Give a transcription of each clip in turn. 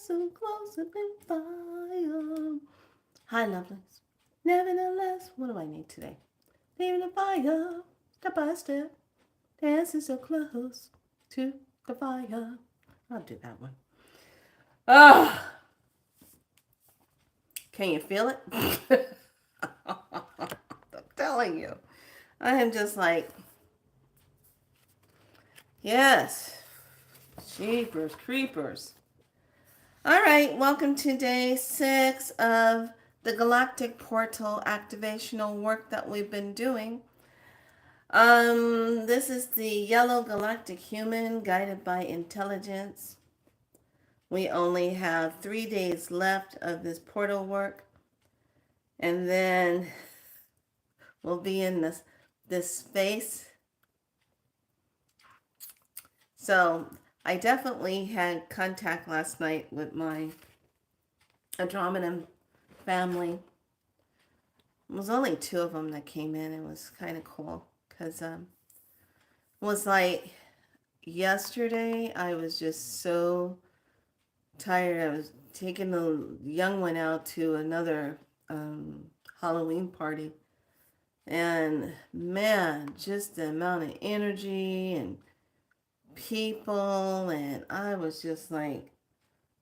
closer, closer than fire. Hi, lovelies. Nevertheless, what do I need today? Leaving the fire, step by step, dancing so close to the fire. I'll do that one. Ah, can you feel it? I'm telling you. I am just like, yes, jeepers, creepers. All right, welcome to day 6 of the Galactic Portal activational work that we've been doing. This is the yellow galactic human guided by intelligence. We only have 3 days left of this portal work, and then we'll be in this space. So I definitely had contact last night with my Andromedan family. It was only 2 of them that came in. It was kind of cool because it was like yesterday I was just so tired. I was taking the young one out to another Halloween party. And man, just the amount of energy and people. And I was just like,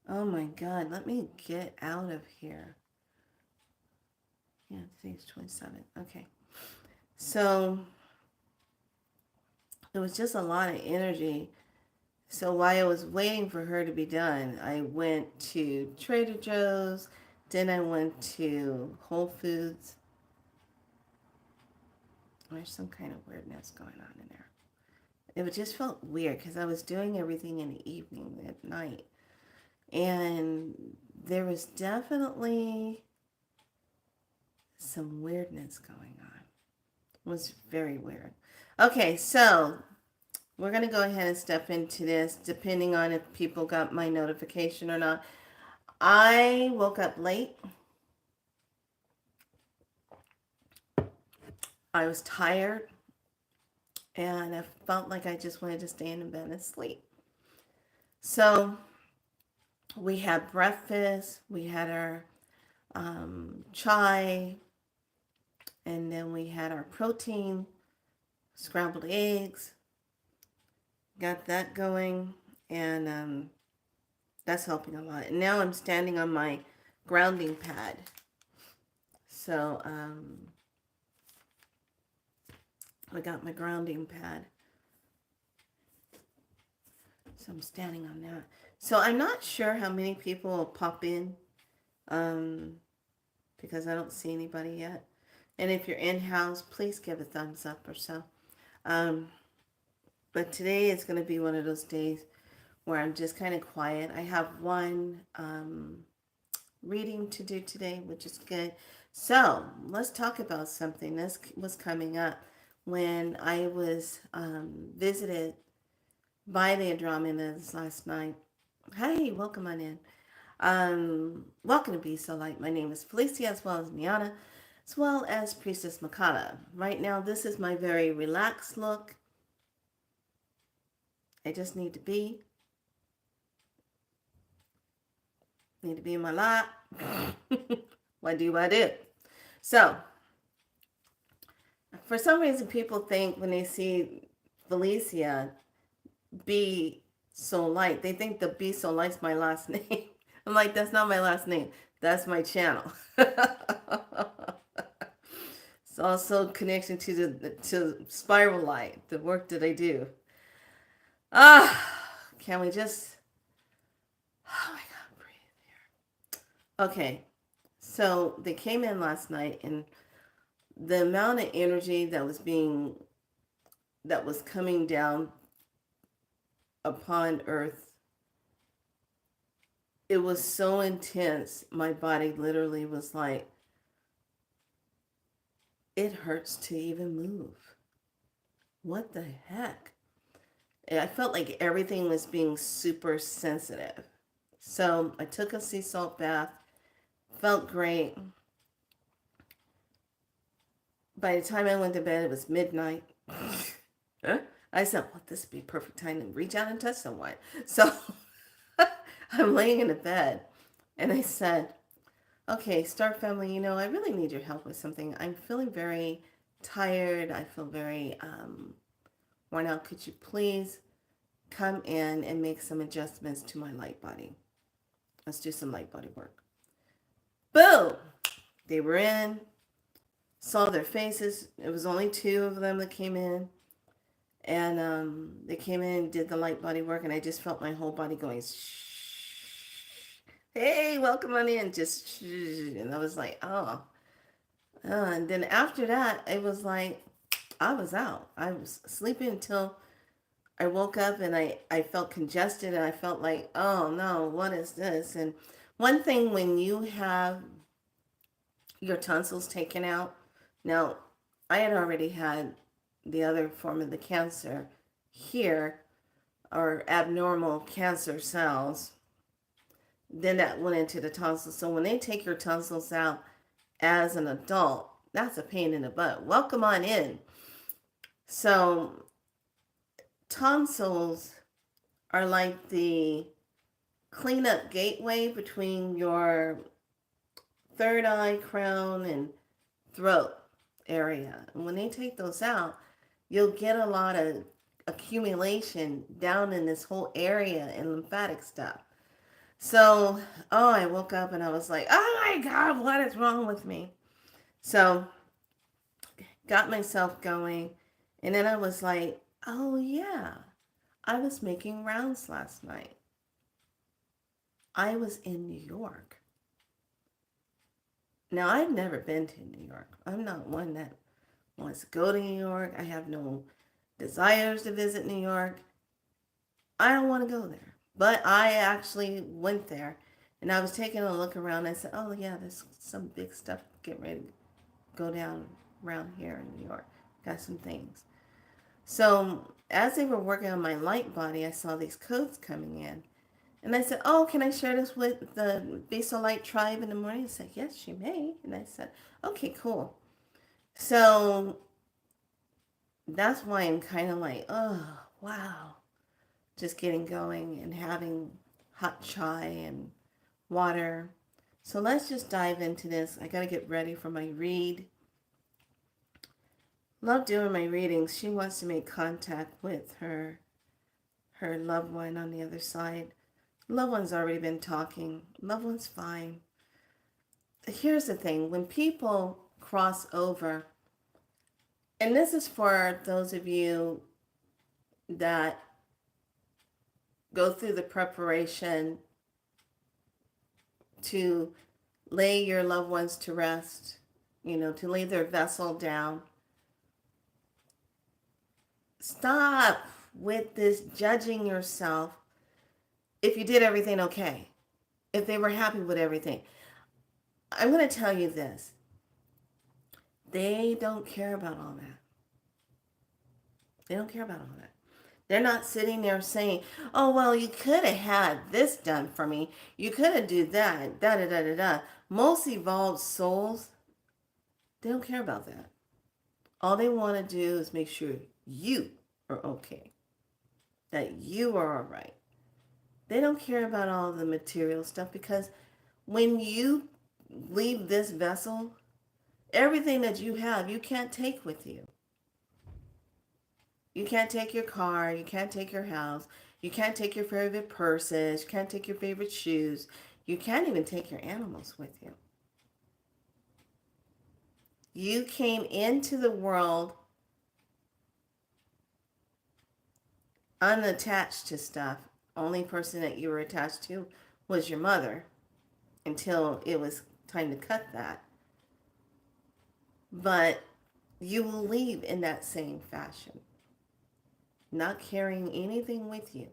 oh my God, let me get out of here. Yeah, today's 27th. Okay. So it was just a lot of energy. So while I was waiting for her to be done, I went to Trader Joe's. Then I went to Whole Foods. There's some kind of weirdness going on in there. It just felt weird because I was doing everything in the evening at night. And there was definitely some weirdness going on. It was very weird. Okay, so we're going to go ahead and step into this depending on if people got my notification or not. I woke up late. I was tired. And I felt like I just wanted to stay in bed and sleep. So we had breakfast. We had our chai. And then we had our protein, scrambled eggs. Got that going. And that's helping a lot. And now I'm standing on my grounding pad. So I got my grounding pad. So I'm standing on that. So I'm not sure how many people will pop in because I don't see anybody yet. And if you're in-house, please give a thumbs up or so. But today is going to be one of those days where I'm just kind of quiet. I have one reading to do today, which is good. So let's talk about something. This was coming up when I was visited by the Andromedans last night. Hey, welcome on in. Welcome to Be So Light. My name is Felicia, as well as Miana, as well as Priestess Makala. Right now, this is my very relaxed look. I just need to be in my lot. What do I do? So, for some reason, people think when they see Felicia, Be So Light, they think the Be So Light's my last name. I'm like, that's not my last name. That's my channel. It's also connection to Spiral Light, the work that I do. Can we just... Oh my God, breathe here. Okay, so they came in last night, and the amount of energy that was coming down upon Earth, it was so intense. My body literally was like, it hurts to even move. What the heck? I felt like everything was being super sensitive. So I took a sea salt bath, felt great. By the time I went to bed, it was midnight. I said, well, this would be perfect time to reach out and touch someone. So I'm laying in the bed and I said, okay, Star Family, I really need your help with something. I'm feeling very tired. I feel very worn out. Could you please come in and make some adjustments to my light body? Let's do some light body work. Boom! They were in, saw their faces. It was only two of them that came in. And they came in and did the light body work, and I just felt my whole body going, shh. Hey, welcome on in. Just, shh. And I was like, oh. And then after that, it was like, I was out. I was sleeping until I woke up, and I felt congested, and I felt like, oh no, what is this? And one thing, when you have your tonsils taken out, now I had already had the other form of the cancer here, or abnormal cancer cells. Then that went into the tonsils. So when they take your tonsils out as an adult, that's a pain in the butt. Welcome on in. So tonsils are like the cleanup gateway between your third eye, crown, and throat area. And when they take those out, you'll get a lot of accumulation down in this whole area and lymphatic stuff. So, I woke up and I was like, oh my God, what is wrong with me? So, got myself going. And then I was like, oh yeah, I was making rounds last night. I was in New York. Now, I've never been to New York. I'm not one that wants to go to New York. I have no desires to visit New York. I don't want to go there. But I actually went there, and I was taking a look around. I said, oh yeah, there's some big stuff getting ready to go down around here in New York. Got some things. So as they were working on my light body, I saw these codes coming in. And I said, oh, can I share this with the Basal Light tribe in the morning? He said, yes, you may. And I said, okay, cool. So that's why I'm kind of like, oh, wow. Just getting going and having hot chai and water. So let's just dive into this. I got to get ready for my read. Love doing my readings. She wants to make contact with her loved one on the other side. Loved one's already been talking. Loved one's fine. Here's the thing. When people cross over, and this is for those of you that go through the preparation to lay your loved ones to rest, to lay their vessel down. Stop with this judging yourself if you did everything okay, if they were happy with everything. I'm going to tell you this. They don't care about all that. They don't care about all that. They're not sitting there saying, oh, well, you could have had this done for me. You could have do that, da-da-da-da-da. Most evolved souls, they don't care about that. All they want to do is make sure you are okay, that you are all right. They don't care about all the material stuff, because when you leave this vessel, everything that you have, you can't take with you. You can't take your car. You can't take your house. You can't take your favorite purses. You can't take your favorite shoes. You can't even take your animals with you. You came into the world unattached to stuff. Only person that you were attached to was your mother until it was time to cut that. But you will leave in that same fashion, not carrying anything with you.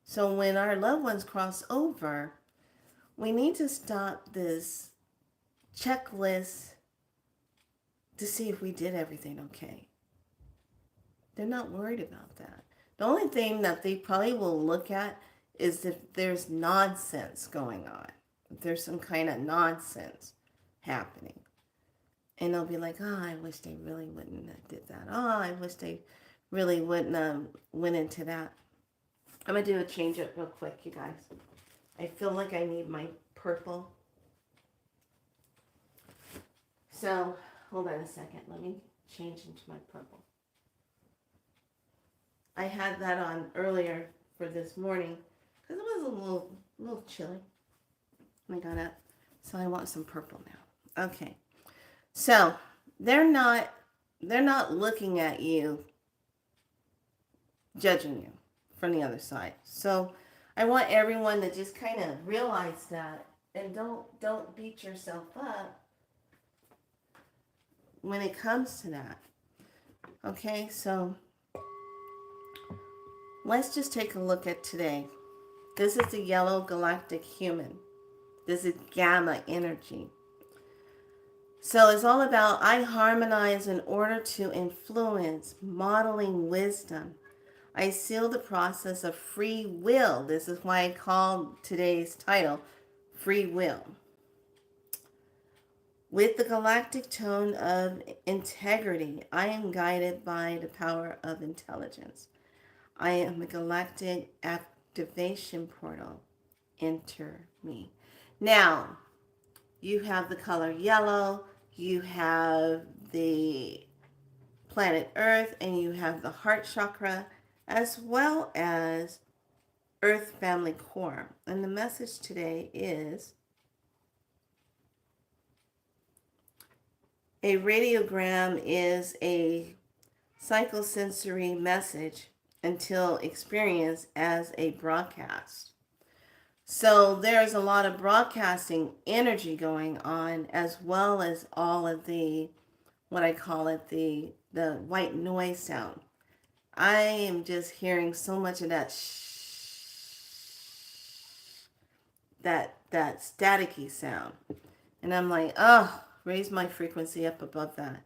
So when our loved ones cross over, we need to stop this checklist to see if we did everything okay. They're not worried about that. The only thing that they probably will look at is if there's nonsense going on. If there's some kind of nonsense happening. And they'll be like, oh, I wish they really wouldn't have did that. Oh, I wish they really wouldn't have went into that. I'm going to do a change up real quick, you guys. I feel like I need my purple. So, hold on a second. Let me change into my purple. I had that on earlier for this morning because it was a little chilly when I got up. So I want some purple now. Okay. So, they're not looking at you, judging you from the other side. So, I want everyone to just kind of realize that and don't beat yourself up when it comes to that. Okay, so let's just take a look at today. This is the yellow galactic human. This is gamma energy. So it's all about I harmonize in order to influence, modeling wisdom. I seal the process of free will. This is why I called today's title Free Will. With the galactic tone of integrity, I am guided by the power of intelligence. I am a galactic activation portal. Enter me. Now, you have the color yellow, you have the planet Earth, and you have the heart chakra, as well as Earth Family Core. And the message today is a radiogram is a psychosensory message until experienced as a broadcast. So there's a lot of broadcasting energy going on, as well as all of the, what I call it, the white noise sound. I am just hearing so much of that that staticky sound. And I'm like, oh, raise my frequency up above that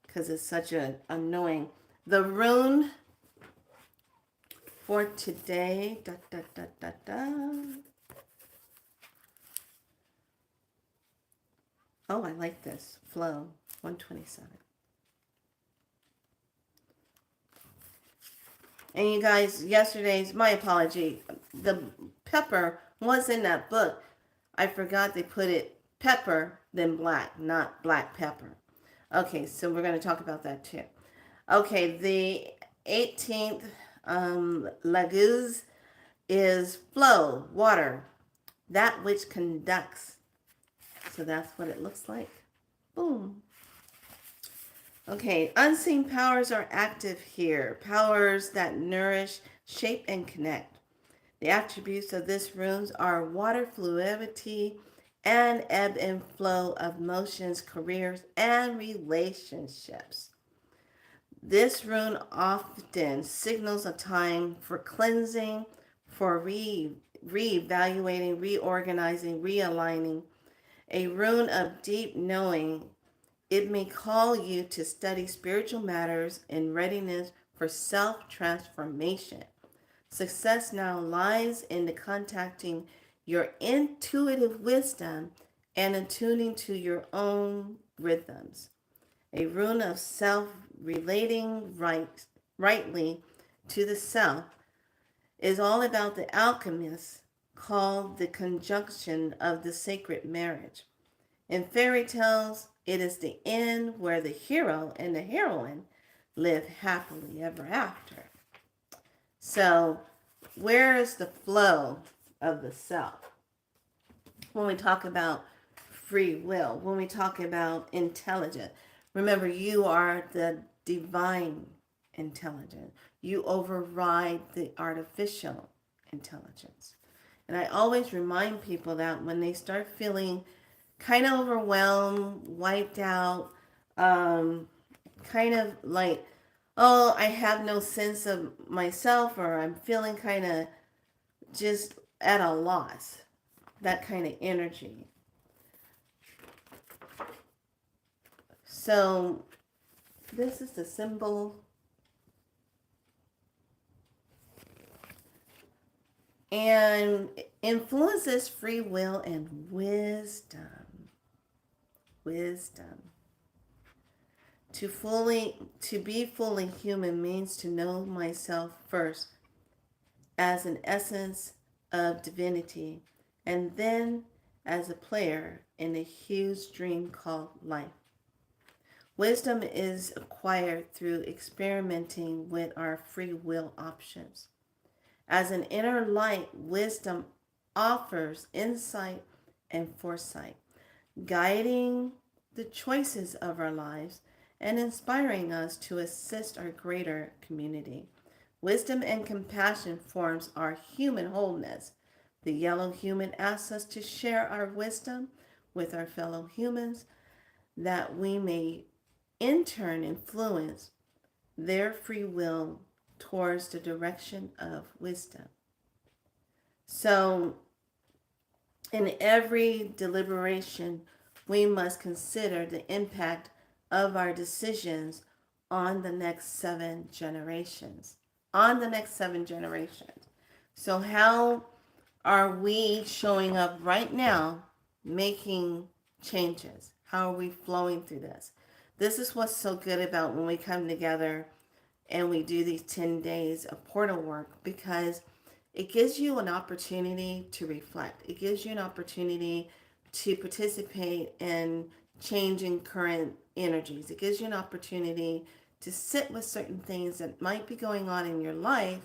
because it's such a annoying. The rune for today, da, da, da, da, da. Oh, I like this. Flow, 127. And you guys, yesterday's, my apology, the pepper was in that book. I forgot they put it pepper, then black, not black pepper. Okay, so we're going to talk about that too. Okay, the 18th Laguz is flow, water, that which conducts. So that's what it looks like. Boom. Okay, unseen powers are active here. Powers that nourish, shape, and connect. The attributes of this rune are water fluidity and ebb and flow of motions, careers, and relationships. This rune often signals a time for cleansing, for reevaluating, reorganizing, realigning. A rune of deep knowing. It may call you to study spiritual matters in readiness for self-transformation. Success now lies in the contacting your intuitive wisdom and attuning to your own rhythms. A rune of self-relating rightly to the self is all about the alchemist called the conjunction of the sacred marriage. In fairy tales, it is the end where the hero and the heroine live happily ever after. So, where is the flow of the self? When we talk about free will, when we talk about intelligence, remember you are the divine intelligence. You override the artificial intelligence. And I always remind people that when they start feeling kind of overwhelmed, wiped out, kind of like, oh, I have no sense of myself, or I'm feeling kind of just at a loss. That kind of energy. So this is the symbol. And influences free will and wisdom. Wisdom. To be fully human means to know myself first as an essence of divinity, and then as a player in a huge dream called life. Wisdom is acquired through experimenting with our free will options. As an inner light, wisdom offers insight and foresight, guiding the choices of our lives and inspiring us to assist our greater community. Wisdom and compassion forms our human wholeness. The yellow human asks us to share our wisdom with our fellow humans that we may in turn influence their free will towards the direction of wisdom. So, in every deliberation, we must consider the impact of our decisions on the next 7 generations. On the next 7 generations. So, how are we showing up right now, making changes? How are we flowing through this? This is what's so good about when we come together and we do these 10 days of portal work, because it gives you an opportunity to reflect. It gives you an opportunity to participate in changing current energies. It gives you an opportunity to sit with certain things that might be going on in your life,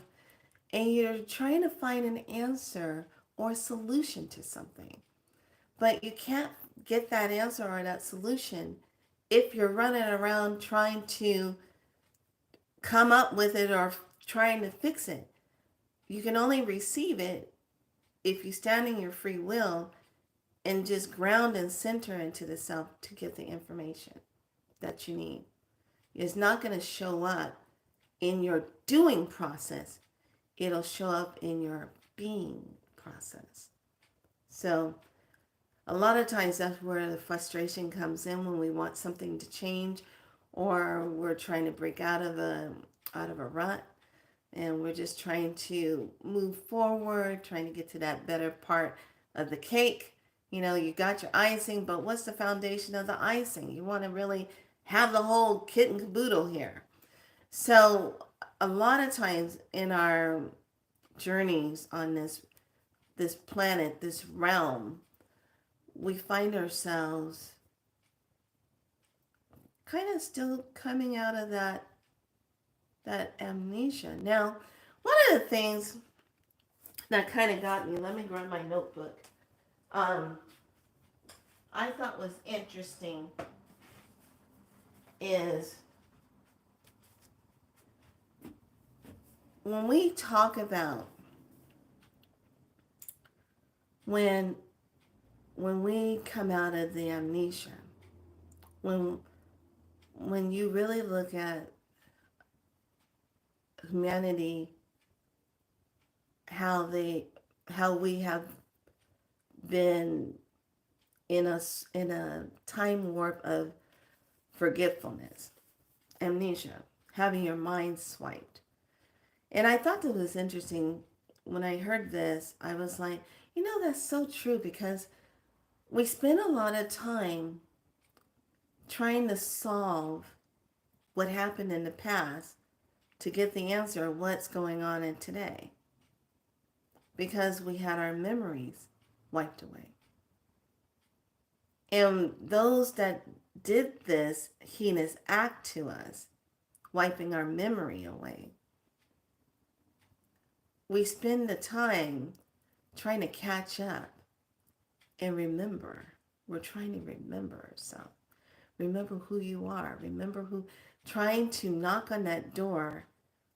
and you're trying to find an answer or a solution to something. But you can't get that answer or that solution if you're running around trying to come up with it or trying to fix it. You can only receive it if you stand in your free will and just ground and center into the self to get the information that you need. It's not going to show up in your doing process. It'll show up in your being process. So a lot of times that's where the frustration comes in when we want something to change, or we're trying to break out of a rut, and we're just trying to move forward, trying to get to that better part of the cake. You know, you got your icing, but what's the foundation of the icing? You want to really have the whole kit and caboodle here. So a lot of times in our journeys on this planet, this realm, we find ourselves kind of still coming out of that amnesia. Now, one of the things that kind of got me, let me grab my notebook, I thought was interesting is when we talk about when we come out of the amnesia, when you really look at humanity, how we have been in a time warp of forgetfulness, amnesia, having your mind swiped. And I thought that was interesting. When I heard this, I was like, that's so true, because we spend a lot of time trying to solve what happened in the past to get the answer of what's going on in today, because we had our memories wiped away. And those that did this heinous act to us, wiping our memory away, we spend the time trying to catch up and remember. We're trying to remember ourselves. Remember who you are. Remember trying to knock on that door,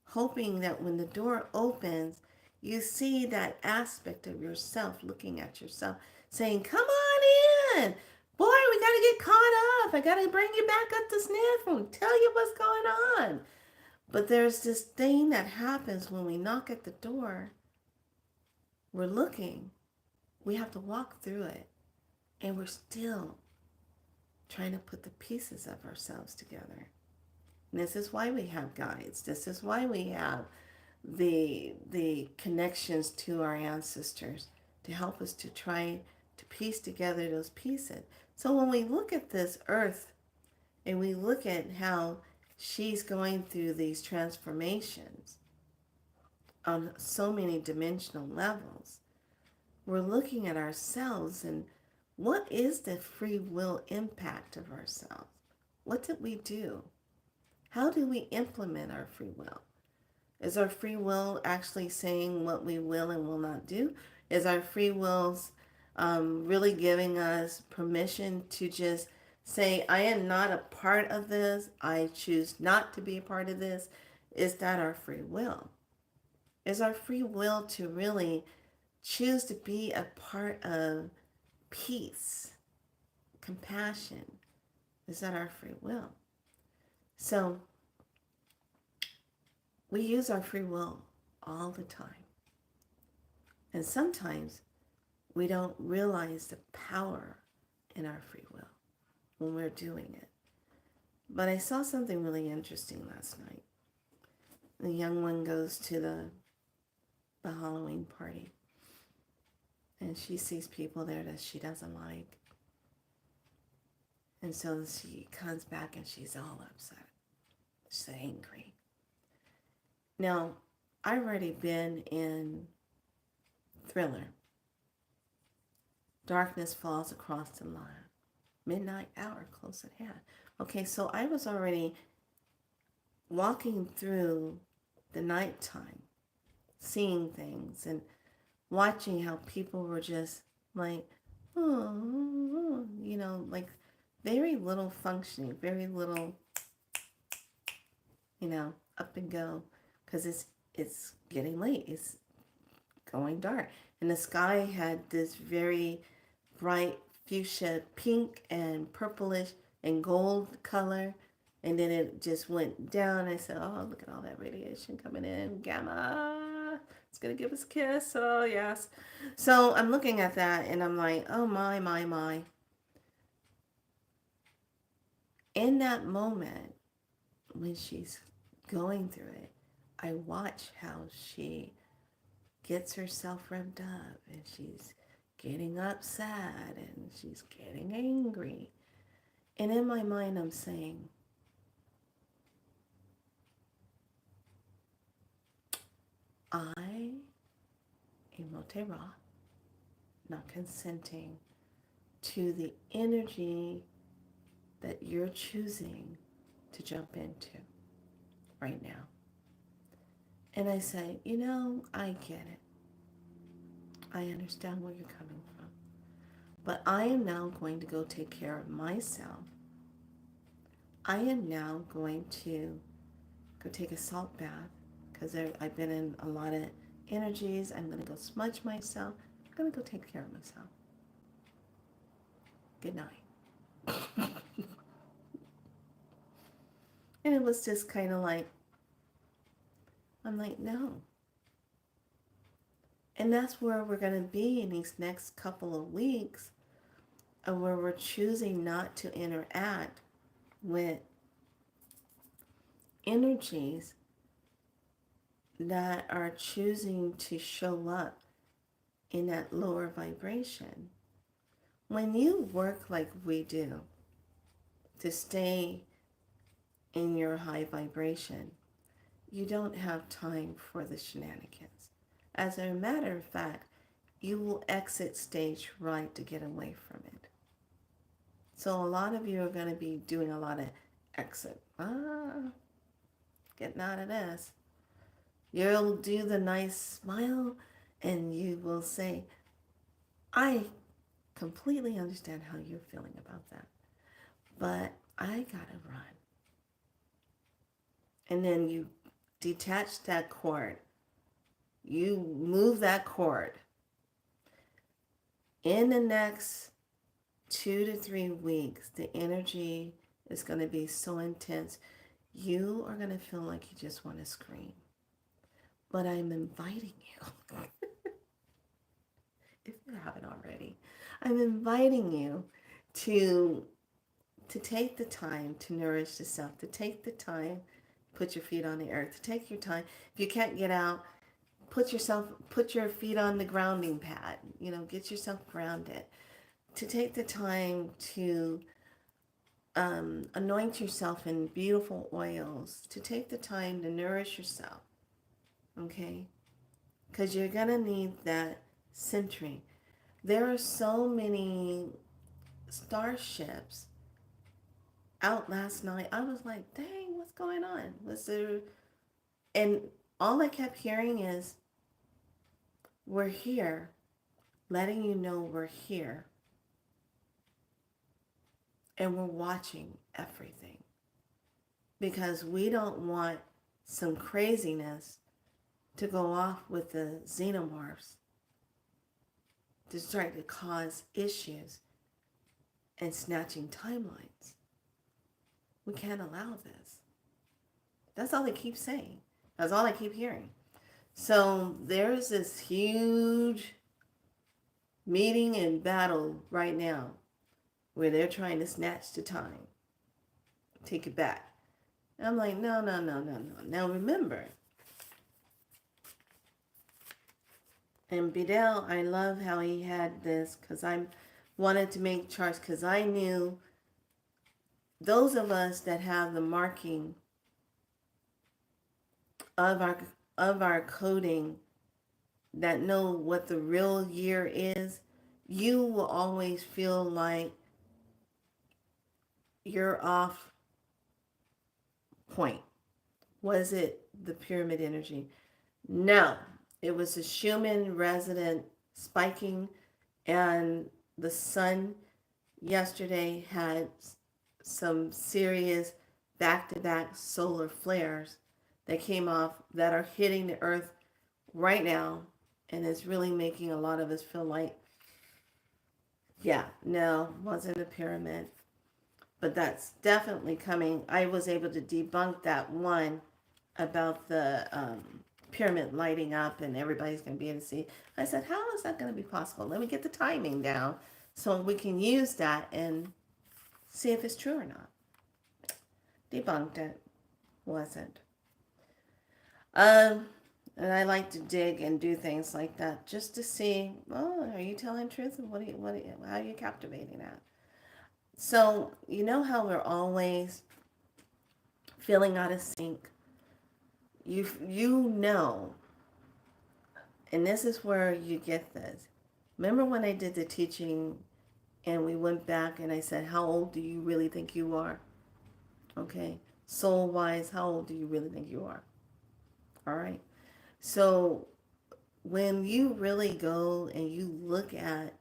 hoping that when the door opens, you see that aspect of yourself looking at yourself, saying, come on in. Boy, we got to get caught up. I got to bring you back up to sniff and tell you what's going on. But there's this thing that happens when we knock at the door. We're looking. We have to walk through it. And we're still trying to put the pieces of ourselves together. And this is why we have guides. This is why we have the connections to our ancestors to help us to try to piece together those pieces. So when we look at this earth and we look at how she's going through these transformations, on so many dimensional levels. We're looking at ourselves and what is the free will impact of ourselves? What did we do? How do we implement our free will? Is our free will actually saying what we will and will not do? Is our free wills really giving us permission to just say, I am not a part of this. I choose not to be a part of this. Is that our free will? Is our free will to really choose to be a part of peace, compassion? Is that our free will? So we use our free will all the time. And sometimes we don't realize the power in our free will when we're doing it. But I saw something really interesting last night. The young one goes to the Halloween party, and she sees people there that she doesn't like. And so she comes back and she's all upset. She's angry. Now, I've already been in Thriller. Darkness falls across the line. Midnight hour close at hand. Okay, so I was already walking through the nighttime, seeing things and watching how people were just like, oh, like very little functioning, very little, up and go, because it's getting late. It's going dark. And the sky had this very bright fuchsia pink and purplish and gold color. And then it just went down. I said, oh, look at all that radiation coming in. Gamma. It's going to give us a kiss. Oh, yes. So I'm looking at that and I'm like, oh, my, my, my. In that moment, when she's going through it, I watch how she gets herself revved up and she's getting upset and she's getting angry. And in my mind, I'm saying, I, Imotera, not consenting to the energy that you're choosing to jump into right now. And I say, I get it. I understand where you're coming from. But I am now going to go take care of myself. I am now going to go take a salt bath because I've been in a lot of energies. I'm going to go smudge myself. I'm going to go take care of myself. Good night. And it was just kind of like, I'm like, no. And that's where we're going to be in these next couple of weeks, of where we're choosing not to interact with energies that are choosing to show up in that lower vibration. When you work like we do to stay in your high vibration, you don't have time for the shenanigans. As a matter of fact, you will exit stage right to get away from it. So a lot of you are going to be doing a lot of exit. Getting out of this. You'll do the nice smile and you will say, I completely understand how you're feeling about that, but I gotta run. And then you detach that cord. You move that cord. In the next 2 to 3 weeks, the energy is going to be so intense. You are going to feel like you just want to scream. But I'm inviting you, if you haven't already, I'm inviting you to take the time to nourish yourself, to take the time, put your feet on the earth, to take your time. If you can't get out, put your feet on the grounding pad, get yourself grounded, to take the time to anoint yourself in beautiful oils, to take the time to nourish yourself, okay? because you're going to need that centering. There are so many starships out last night. I was like, dang, what's going on? Was there? And all I kept hearing is, we're here, letting you know we're here, and we're watching everything. Because we don't want some craziness to go off with the xenomorphs to start to cause issues and snatching timelines. We can't allow this. That's all they keep saying. That's all I keep hearing. So there's this huge meeting and battle right now where they're trying to snatch the time, take it back. And I'm like, no. Now remember, and Bedell, I love how he had this, because I wanted to make charts, because I knew those of us that have the marking of our coding, that know what the real year is, you will always feel like you're off point. Was it the pyramid energy? No, it was the Schumann resonant spiking, and the sun yesterday had some serious back-to-back solar flares that came off that are hitting the earth right now, and it's really making a lot of us feel like, yeah, no, wasn't a pyramid. But that's definitely coming. I was able to debunk that one about the pyramid lighting up and everybody's going to be able to see. I said, how is that going to be possible? Let me get the timing down so we can use that and see if it's true or not. Debunked it. Wasn't. And I like to dig and do things like that just to see, oh, are you telling the truth? How are you captivating that? So, you know how we're always feeling out of sync? You know, and this is where you get this. Remember when I did the teaching and we went back and I said, how old do you really think you are? Okay. Soul-wise, how old do you really think you are? All right. So when you really go and you look at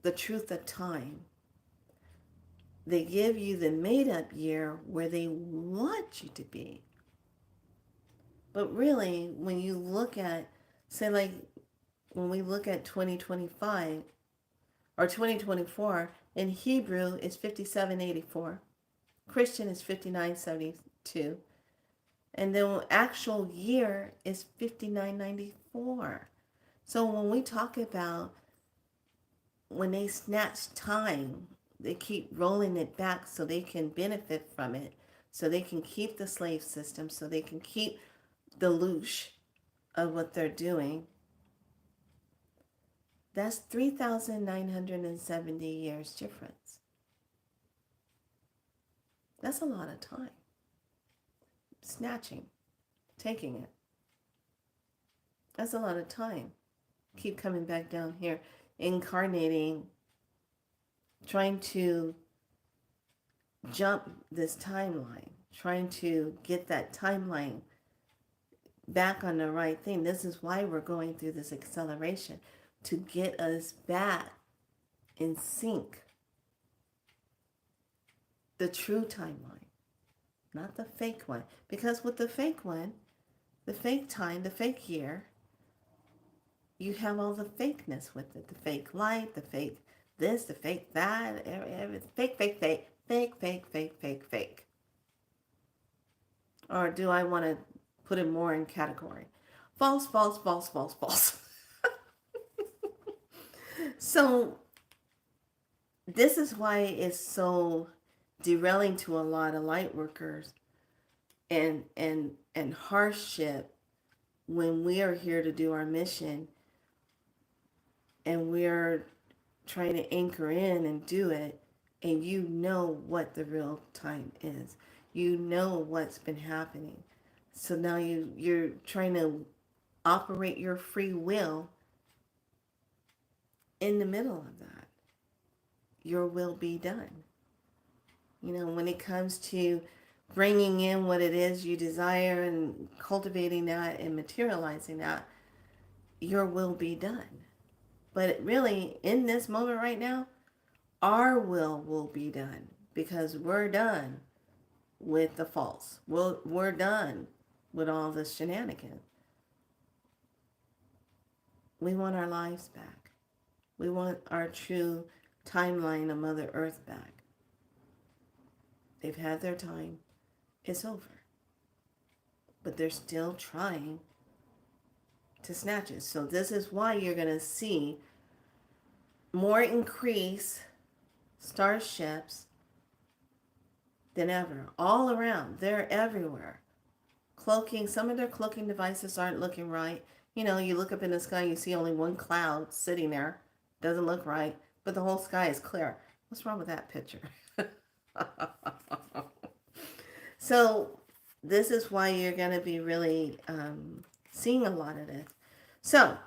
the truth of time, they give you the made-up year where they want you to be. But really, when you look at, say like, when we look at 2025 or 2024, in Hebrew it's 5784, Christian is 5972, and the actual year is 5994. So when we talk about when they snatch time, they keep rolling it back so they can benefit from it, so they can keep the slave system, so they can keep the loosh of what they're doing. That's 3,970 years difference. That's a lot of time. Snatching, taking it. That's a lot of time. Keep coming back down here, incarnating, trying to jump this timeline, trying to get that timeline back on the right thing. This is why we're going through this acceleration, to get us back in sync. The true timeline, not the fake one. Because with the fake one, the fake time, the fake year, you have all the fakeness with it. The fake light, the fake this, the fake that, everything. Fake. Or do I want to put it more in category? False. So this is why it's so derailing to a lot of light workers and hardship when we are here to do our mission and we're trying to anchor in and do it, and you know what the real time is. You know what's been happening. So now you're trying to operate your free will in the middle of that. Your will be done. When it comes to bringing in what it is you desire and cultivating that and materializing that, your will be done. But really, in this moment right now, our will be done because we're done with the false. We're done with all the shenanigans. We want our lives back. We want our true timeline of Mother Earth back. They've had their time. It's over. But they're still trying to snatch it. So this is why you're going to see more increase starships than ever. All around. They're everywhere. Cloaking. Some of their cloaking devices aren't looking right. You look up in the sky, you see only one cloud sitting there. Doesn't look right. But the whole sky is clear. What's wrong with that picture? So this is why you're going to be really seeing a lot of this. So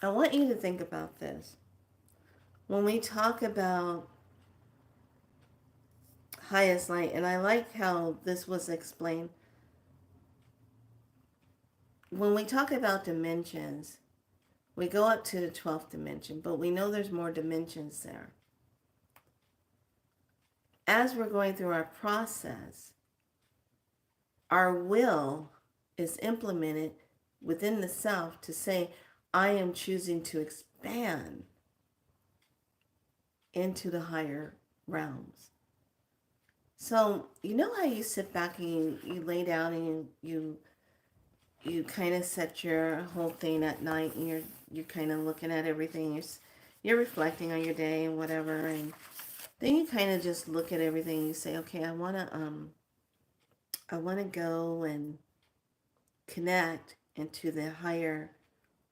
I want you to think about this. When we talk about highest light, and I like how this was explained. When we talk about dimensions, we go up to the 12th dimension, but we know there's more dimensions there. As we're going through our process, our will is implemented within the self to say, I am choosing to expand into the higher realms. So, how you sit back and you lay down and you kind of set your whole thing at night and you're kind of looking at everything. You're reflecting on your day and whatever, and then you kind of just look at everything and you say, okay, I want to go and connect into the higher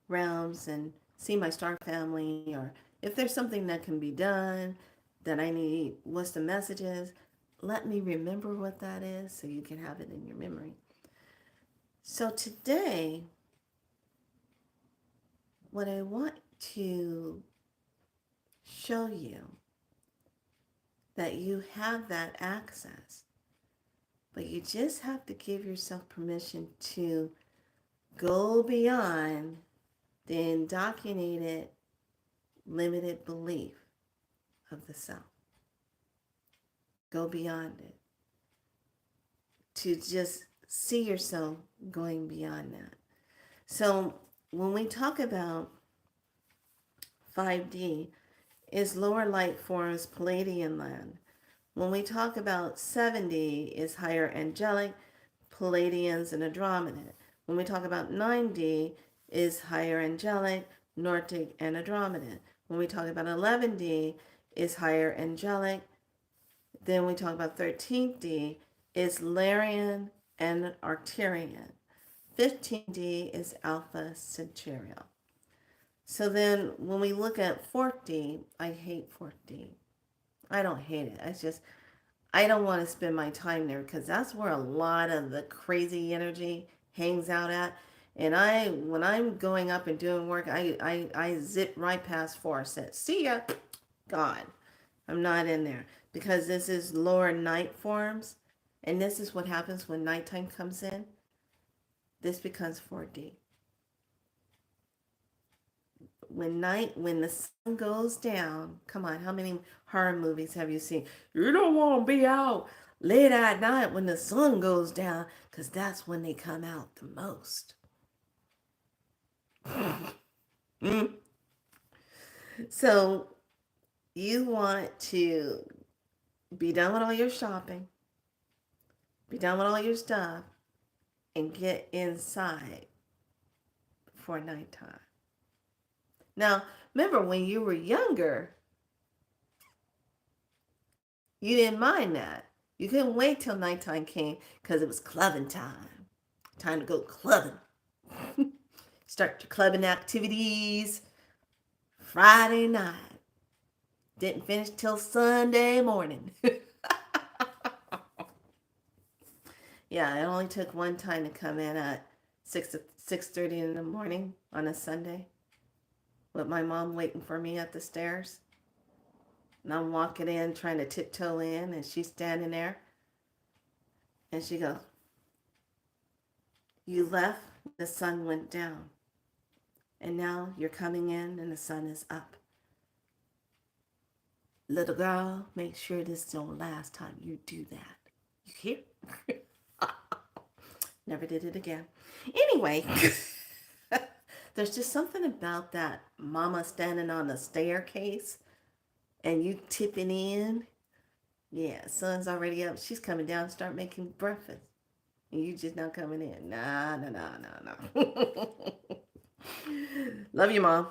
realms and see my star family, or if there's something that can be done that I need, what's the messages, let me remember what that is so you can have it in your memory. So today, what I want to show you that you have that access, but you just have to give yourself permission to go beyond the indoctrinated, limited belief of the self. Go beyond it. To just see yourself going beyond that. So when we talk about 5D, is lower light forms Palladian land. When we talk about 7D, is higher angelic, Palladians, and Andromeda. When we talk about 9D, is higher angelic, Nordic, and Andromeda. When we talk about 11D, is higher angelic. Then we talk about 13D, is Larian and Arcturian. 15D is Alpha Centauri. So then when we look at 4D, I hate 4D. I don't hate it. It's just, I don't want to spend my time there because that's where a lot of the crazy energy hangs out at. And when I'm going up and doing work, I zip right past 4. Said, see ya, gone. I'm not in there because this is lower night forms. And this is what happens when nighttime comes in. This becomes 4D. When the sun goes down, come on, how many horror movies have you seen? You don't want to be out late at night when the sun goes down, because that's when they come out the most. So you want to be done with all your shopping, be done with all your stuff, and get inside for nighttime. Now, remember when you were younger, you didn't mind that. You couldn't wait till nighttime came because it was clubbing time. Time to go clubbing. Start your clubbing activities Friday night. Didn't finish till Sunday morning. Yeah, it only took one time to come in at 6:30 in the morning on a Sunday with my mom waiting for me at the stairs. And I'm walking in trying to tiptoe in, and she's standing there. And she goes, "You left, the sun went down. And now you're coming in and the sun is up. Little girl, make sure this is the last time you do that. You hear?" Never did it again. Anyway, there's just something about that mama standing on the staircase and you tipping in. Yeah, sun's already up. She's coming down to start making breakfast. And you just not coming in. Nah, nah, nah, nah, nah. Love you, Mom.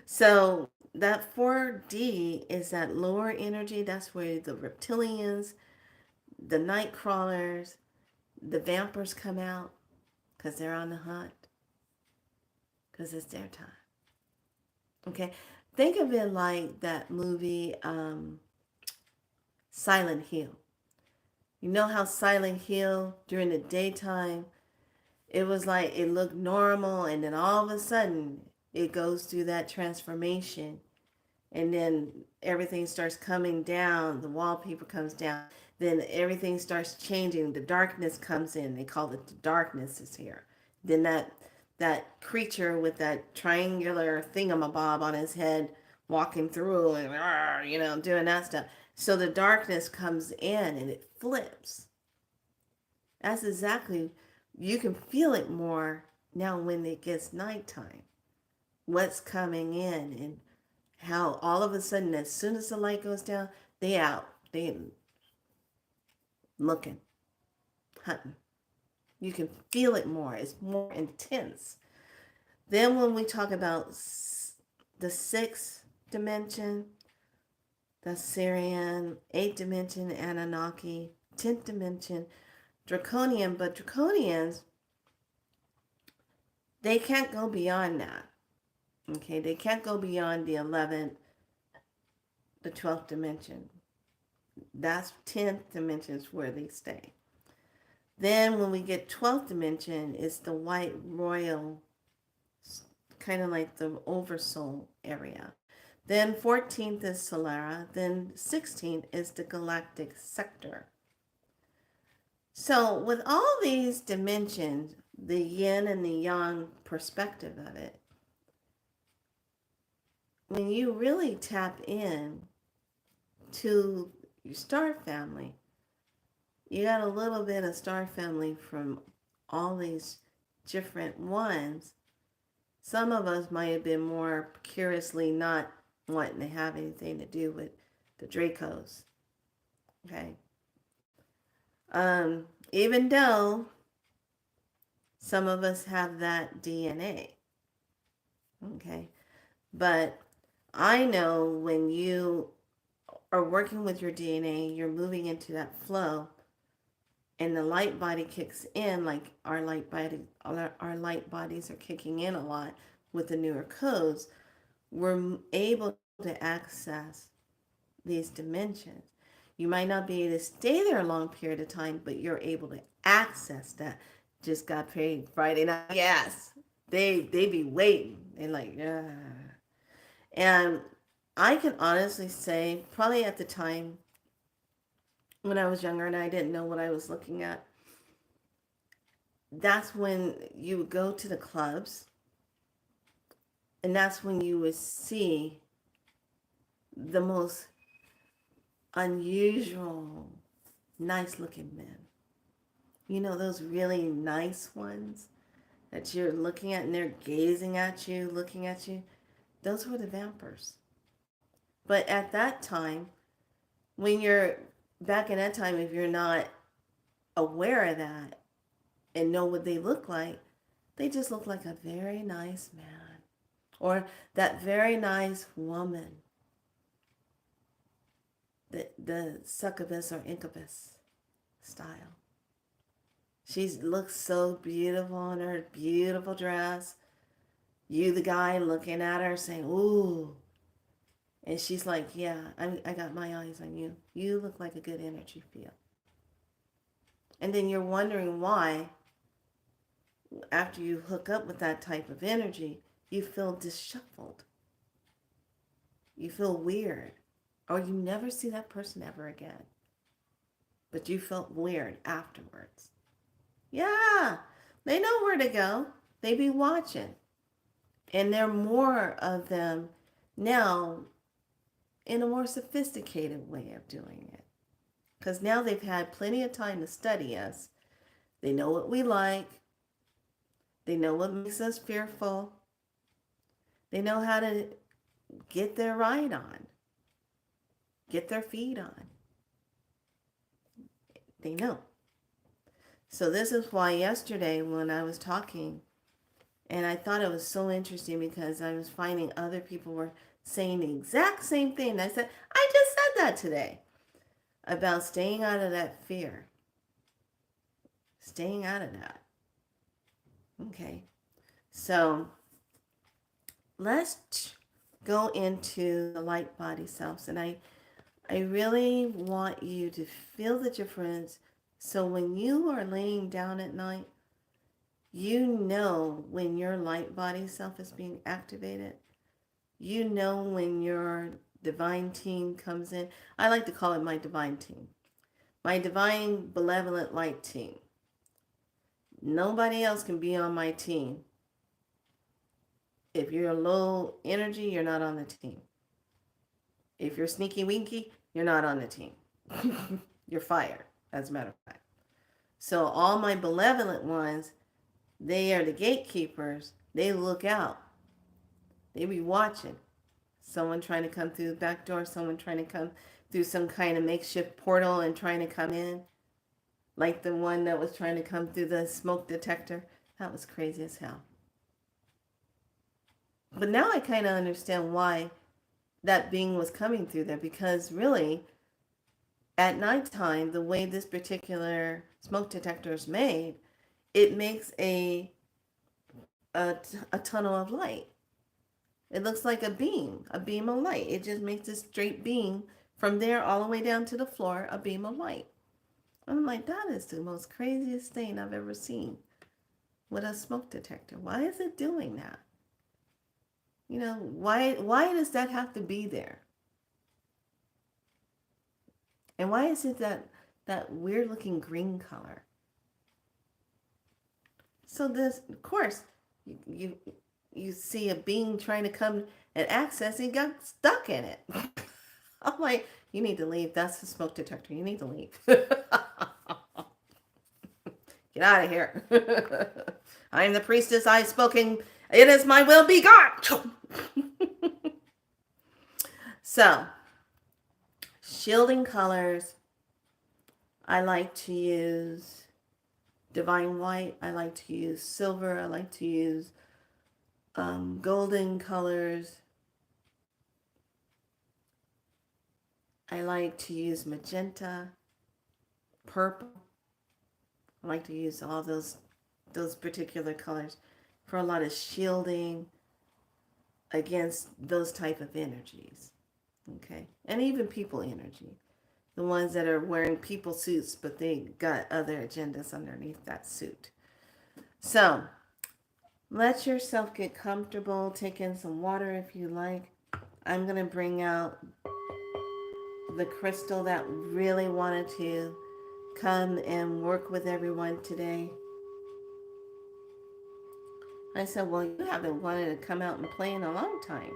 So that 4D is that lower energy. That's where the reptilians, the night crawlers, the vampires come out because they're on the hunt because it's their time. Okay, think of it like that movie Silent Hill. You know how Silent Hill during the daytime, it was like it looked normal, and then all of a sudden it goes through that transformation, and then everything starts coming down, the wallpaper comes down, then everything starts changing, the darkness comes in, they call it the darkness is here. Then that creature with that triangular thingamabob on his head walking through and doing that stuff. So the darkness comes in and it flips. That's exactly, you can feel it more now when it gets nighttime. What's coming in and how all of a sudden, as soon as the light goes down, they out. They looking, hunting. You can feel it more. It's more intense. Then when we talk about the sixth dimension, the Syrian, eighth dimension, Anunnaki, 10th dimension, Draconian, but Draconians, they can't go beyond that. Okay, they can't go beyond the 11th, the 12th dimension. That's 10th dimension is where they stay. Then when we get 12th dimension, it's the white royal, kind of like the oversoul area. Then 14th is Solara. Then 16th is the galactic sector. So with all these dimensions, the yin and the yang perspective of it, when you really tap in to your star family, you got a little bit of star family from all these different ones. Some of us might have been more curiously not wanting to have anything to do with the Dracos. Okay. Even though some of us have that DNA. Okay. But I know when you are working with your DNA, you're moving into that flow, and the light body kicks in, like our light bodies are kicking in a lot with the newer codes. We're able to access these dimensions. You might not be able to stay there a long period of time, but you're able to access that. Just got paid Friday night. Yes, they be waiting. They're like, yeah. And I can honestly say, probably at the time when I was younger and I didn't know what I was looking at, that's when you would go to the clubs, and that's when you would see the most unusual, nice looking men. You know, those really nice ones that you're looking at and they're gazing at you, looking at you. Those were the vampires. But at that time, when you're back in that time, if you're not aware of that and know what they look like, they just look like a very nice man or that very nice woman. The succubus or incubus style. She looks so beautiful in her beautiful dress. You, the guy, looking at her saying, ooh. And she's like, yeah, I got my eyes on you. You look like a good energy field. And then you're wondering why after you hook up with that type of energy, you feel disheveled. You feel weird. Or you never see that person ever again. But you felt weird afterwards. Yeah, they know where to go. They be watching. And there are more of them now in a more sophisticated way of doing it. Because now they've had plenty of time to study us. They know what we like. They know what makes us fearful. They know how to get their ride on, get their feet on. They know. So this is why yesterday when I was talking, and I thought it was so interesting because I was finding other people were saying the exact same thing. I said, I just said that today about staying out of that fear. Staying out of that. Okay. So let's go into the light body selves. And I really want you to feel the difference. So when you are laying down at night, you know when your light body self is being activated. You know when your divine team comes in. I like to call it my divine team. My divine benevolent light team. Nobody else can be on my team. If you're low energy, you're not on the team. If you're sneaky winky, you're not on the team. You're fired, as a matter of fact. So all my benevolent ones, they are the gatekeepers. They look out. They be watching. Someone trying to come through the back door, someone trying to come through some kind of makeshift portal and trying to come in. Like the one that was trying to come through the smoke detector. That was crazy as hell. But now I kind of understand why that being was coming through there, because really, at nighttime, the way this particular smoke detector is made, it makes a tunnel of light. It looks like a beam of light. It just makes a straight beam from there all the way down to the floor, a beam of light. I'm like, that is the most craziest thing I've ever seen with a smoke detector. Why is it doing that? You know, why does that have to be there? And why is it that weird looking green color? So this, of course, you see a being trying to come and access, and got stuck in it. I'm like, you need to leave. That's the smoke detector. You need to leave. Get out of here. I am the priestess. I have spoken. It is my will, be gone. So, shielding colors. I like to use divine white. I like to use silver. I like to use golden colors. I like to use magenta, purple. I like to use all those particular colors for a lot of shielding against those type of energies. Okay? And even people energy. The ones that are wearing people suits, but they got other agendas underneath that suit. So, let yourself get comfortable. Take in some water if you like. I'm going to bring out the crystal that really wanted to come and work with everyone today. I said, well, you haven't wanted to come out and play in a long time.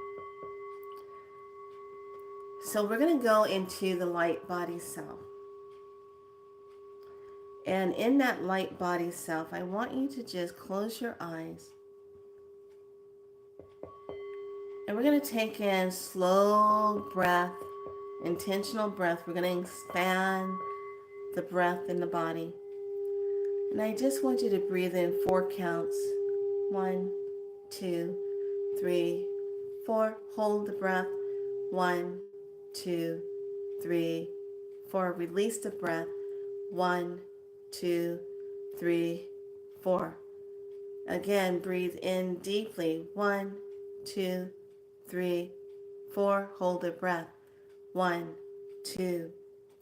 So we're going to go into the light body self. And in that light body self, I want you to just close your eyes. And we're going to take in slow breath, intentional breath. We're going to expand the breath in the body. And I just want you to breathe in 4 counts. 1, 2, 3, 4. Hold the breath. 1, 2, 3, 4. Release the breath. 1, 2, 3, 4. Again, breathe in deeply. 1, 2, 3, 4. Hold the breath. 1, 2,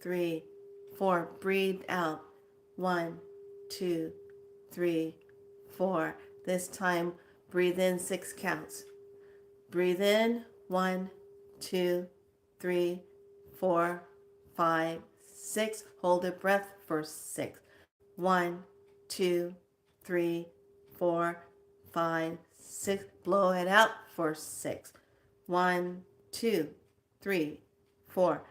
3, 4. Breathe out. 1, 2, 3, 4. This time, breathe in 6 counts. Breathe in 1, 2, 3, 4, 5, 6. Hold a breath for 6. 1, 2, 3, 4, 5, 6. Blow it out for 6. 1, 2, 3, 4,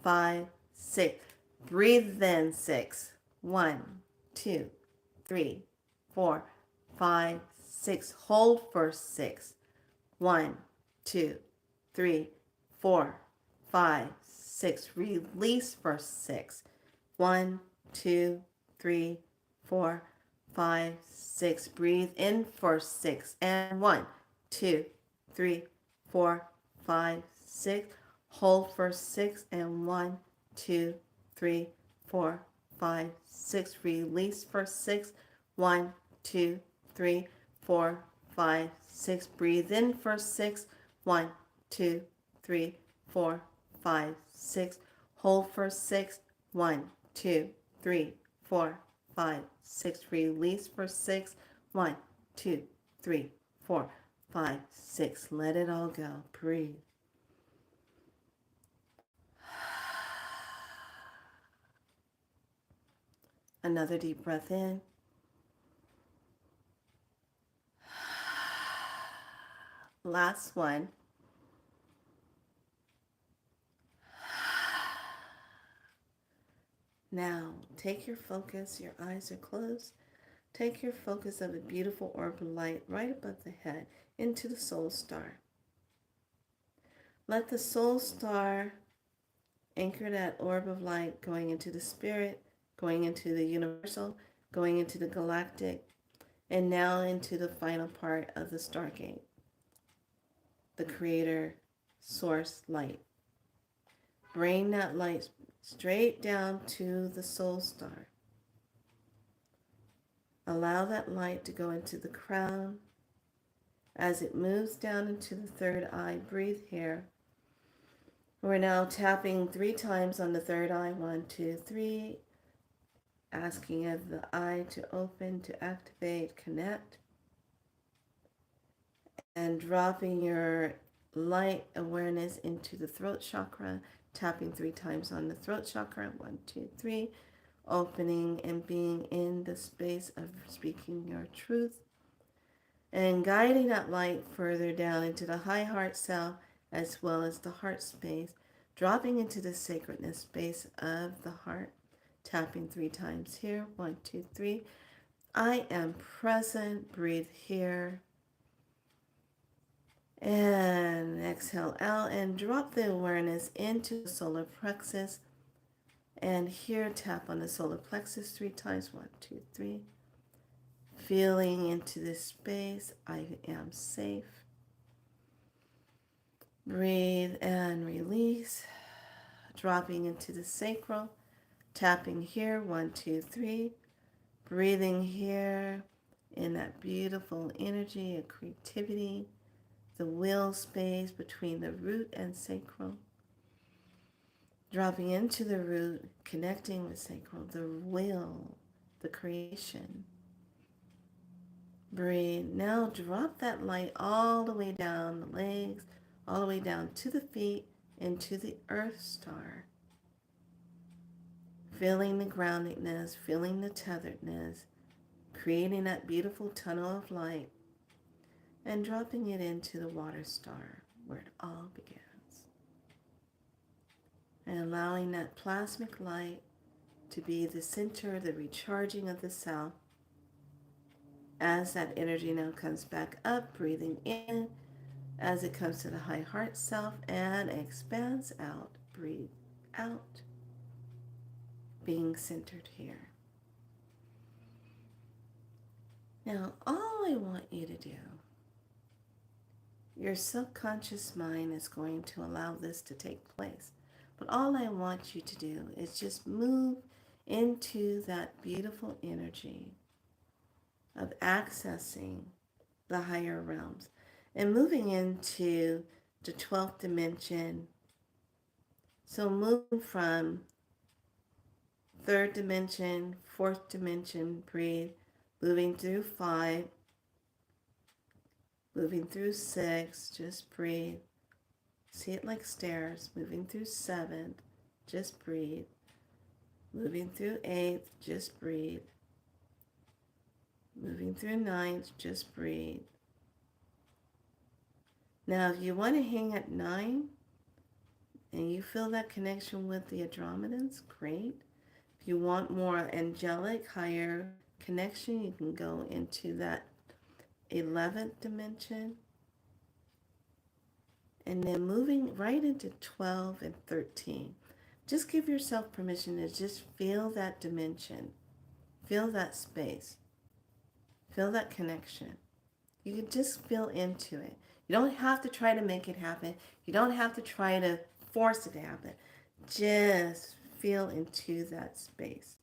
5, 6. Breathe in 6. 1, 2, 3, 4, 5, 6. Hold for 6. 1, 2, 3, 4, 5, 6. Release for 6. 1, 2, 3, 4, 5, 6. Breathe in for 6. And 1, 2, 3, 4, 5, 6. Hold for 6. And 1, 2, 3, 4, 5, 6. Release for 6. 1, 2, 3, 4, 5, 6. Breathe in for 6. 1, 2, 3, 4, 5, 6. Hold for 6. 1, 2, 3, 4, 5, 6. Release for 6. 1, 2, 3, 4, 5, 6. Let it all go. Breathe. Another deep breath in. Last one. Now, take your focus, your eyes are closed. Take your focus of a beautiful orb of light right above the head into the soul star. Let the soul star anchor that orb of light going into the spirit, going into the universal, going into the galactic, and now into the final part of the stargate, the creator source light. Bring that light straight down to the soul star. Allow that light to go into the crown. As it moves down into the third eye, breathe here. We're now tapping 3 times on the third eye. 1, 2, 3. Asking of the eye to open, to activate, connect. And dropping your light awareness into the throat chakra. Tapping 3 times on the throat chakra. 1, 2, 3. Opening and being in the space of speaking your truth. And guiding that light further down into the high heart self as well as the heart space, dropping into the sacredness space of the heart, tapping 3 times here. 1, 2, 3. I am present. Breathe here. And exhale out and drop the awareness into the solar plexus. And here, tap on the solar plexus 3 times. 1, 2, 3. Feeling into this space. I am safe. Breathe and release. Dropping into the sacral. Tapping here. 1, 2, 3. Breathing here in that beautiful energy of creativity. The will space between the root and sacral. Dropping into the root. Connecting with sacral. The will. The creation. Breathe. Now drop that light all the way down the legs, all the way down to the feet, into the earth star. Feeling the groundedness, feeling the tetheredness, creating that beautiful tunnel of light, and dropping it into the water star where it all begins. And allowing that plasmic light to be the center, the recharging of the self. As that energy now comes back up, breathing in, as it comes to the high heart self and expands out, breathe out, being centered here. Now, all I want you to do, your subconscious mind is going to allow this to take place, but all I want you to do is just move into that beautiful energy of accessing the higher realms and moving into the 12th dimension. So moving from 3rd dimension, 4th dimension, breathe, moving through 5, moving through 6, just breathe. See it like stairs, moving through 7, just breathe. Moving through 8, just breathe. Moving through 9, just breathe. Now, if you want to hang at 9 and you feel that connection with the Andromedans, great. If you want more angelic, higher connection, you can go into that 11th dimension. And then moving right into 12 and 13. Just give yourself permission to just feel that dimension. Feel that space. Feel that connection. You can just feel into it. You don't have to try to make it happen. You don't have to try to force it to happen. Just feel into that space.